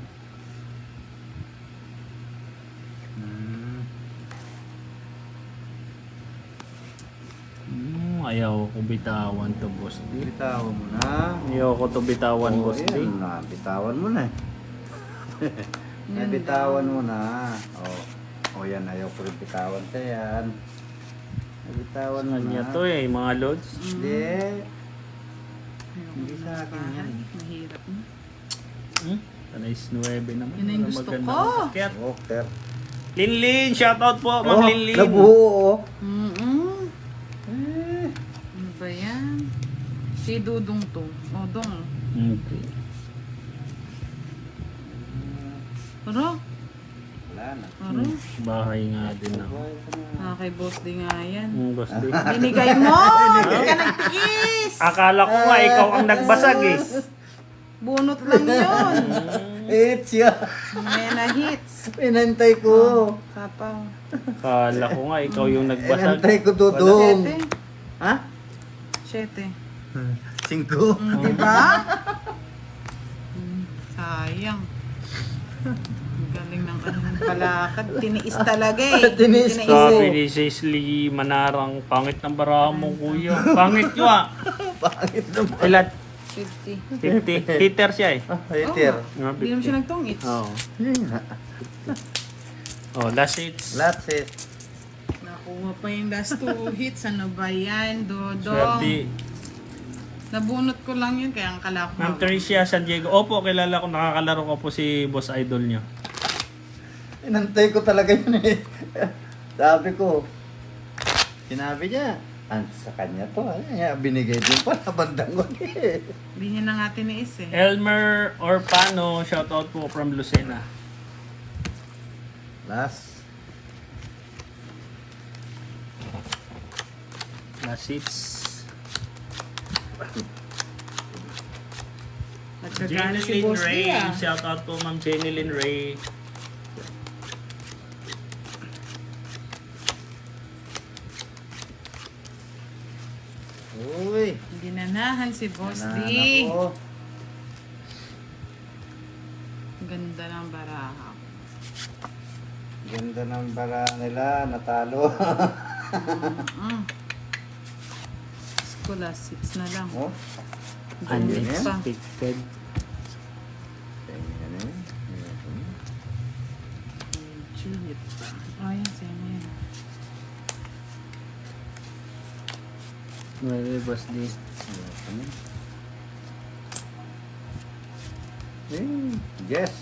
S2: Ayaw ko bitawan to, Boss D.
S1: Bitawan mo na.
S2: Ayaw ko to bitawan,
S1: Oh,
S2: Boss D.
S1: yan, bitawan mo na. Bitawan mo na. Oh, yan, ayaw ko rin bitawan sa yan. Bitawan mo
S2: Kanya
S1: na.
S2: to eh, mga lods.
S1: Hindi.
S3: Ayoko
S1: Hindi
S3: na
S1: sa akin
S3: bahay.
S1: yan.
S3: Mahirap na.
S2: Sanay Size 9 naman.
S3: Yun na yung
S2: Wala
S3: gusto
S2: magandang
S3: ko.
S2: sasakyan.
S1: Walker.
S2: Linlin, shoutout po, Ma'am
S1: Oh,
S2: Linlin.
S1: nabuo.
S3: Ano ba yan? Si Dudong to. O, Dong.
S2: Okay.
S3: Ano?
S1: Wala na.
S3: Ano?
S2: Bahay nga din ako.
S3: Kay boss din nga yan.
S2: Boss D.
S3: Binigay mo! Hindi ka nagtiis!
S2: Akala ko nga ikaw ang nagbasag eh.
S3: Bunot lang yun.
S1: It's ya.
S3: May na hits.
S1: Pinantay ko.
S3: Sapaw.
S2: Akala ko nga ikaw yung nagbasag.
S1: Pinantay ko, Dudong.
S3: Siyete.
S1: Ha?
S3: Siyete.
S1: 5.
S3: Diba? Sayang. Ang galing ng kanyang palakad. Tiniis talaga eh.
S1: Tiniis ko.
S2: Sabi ni Cecily Manarang, pangit ng baraha mo kuya. Pangit nyo ah.
S1: Pangit naman.
S2: Ilan?
S3: 50.
S2: 50. Heater siya eh.
S1: Hater.
S3: Hindi naman siya nagtungits.
S2: Oo.
S1: Yun nga.
S2: Oh, last hits.
S1: That's it.
S3: Nakuha pa yung last 2 hits. Ano ba yan, Dodong?
S2: Swerte.
S3: Nabunot ko lang yun, kaya ang kala ko.
S2: Ma'am Tricia San Diego. Opo, kilala ko. Nakakalaro ko po si boss idol nyo.
S1: Pinantay ko talaga yun eh. Sabi ko. Sinabi niya. Sa kanya to. Binigay din pala. Bandang ko eh.
S3: Hindi niya na nga tiniis eh.
S2: Elmer Orpano, shoutout po from Lucena.
S1: Last.
S2: Last hits.
S3: Nagkagana si
S2: Jenilyn
S3: Boss
S2: Ray,
S3: D ah.
S2: shoutout po Ma'am Jenilyn Ray.
S1: Uy.
S3: Hindi nanahan si Boss D.
S1: Nanahan ako.
S3: Ganda ng baraha.
S1: Ganda ng bara nila. Natalo.
S3: School 6 na lang.
S1: Oh.
S3: Jumit pa.
S2: Unexpected.
S1: Tingnan eh.
S3: Jumit pa. Ayun, sa'yo na yan.
S2: Well, boss D.
S1: Yes.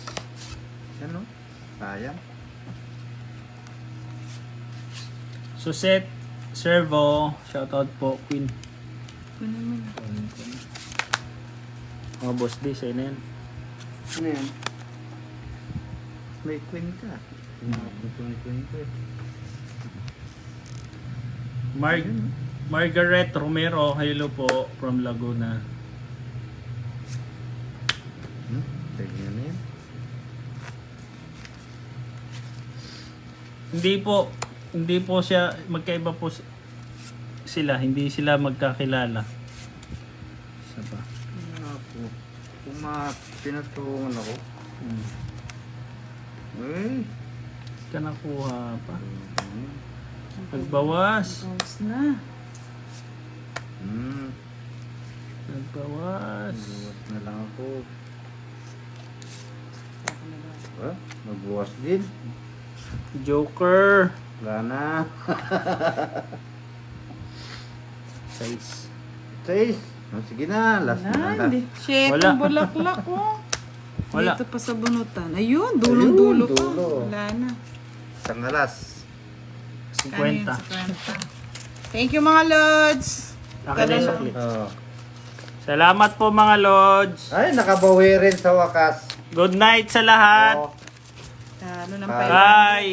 S1: Ano? Sayang.
S2: Suset Servo, shoutout po Queen.
S3: Ito naman.
S2: Mga boss D, sa'yo na yan.
S1: Ano yan? May queen ka. May queen ka.
S2: Margaret Romero, hello po from Laguna.
S1: Tingnan na yan.
S2: Hindi po siya, magkaiba po sila, hindi sila magkakilala. Isa pa.
S1: Ako. Kung pinatulungan ako.
S2: Hmm.
S1: Eh.
S2: Ka nakuha pa. Nagbawas.
S3: Tapos na.
S2: Nagbawas.
S1: Magbuwas na lang ako. Magbuwas din.
S2: Joker.
S1: Wala na.
S2: 6.
S1: 6. Sige na. Last na
S3: Wala,
S1: lang.
S3: hindi. Shit,
S2: Wala.
S3: ang bulaklak oh.
S2: Wala.
S3: Dito pa sa bunutan. Ayun, dulong-dulo
S1: Ayun,
S3: pa.
S1: dulo.
S3: Wala na.
S1: Isang alas.
S2: 50.
S3: 50. Thank you mga lods.
S2: Akin na yung sukli.
S1: Oh.
S2: Salamat po mga Lods.
S1: Ay, nakabawi rin sa wakas.
S2: Good night sa lahat.
S1: Oh.
S3: Ano ng
S1: Bye.
S2: Bye.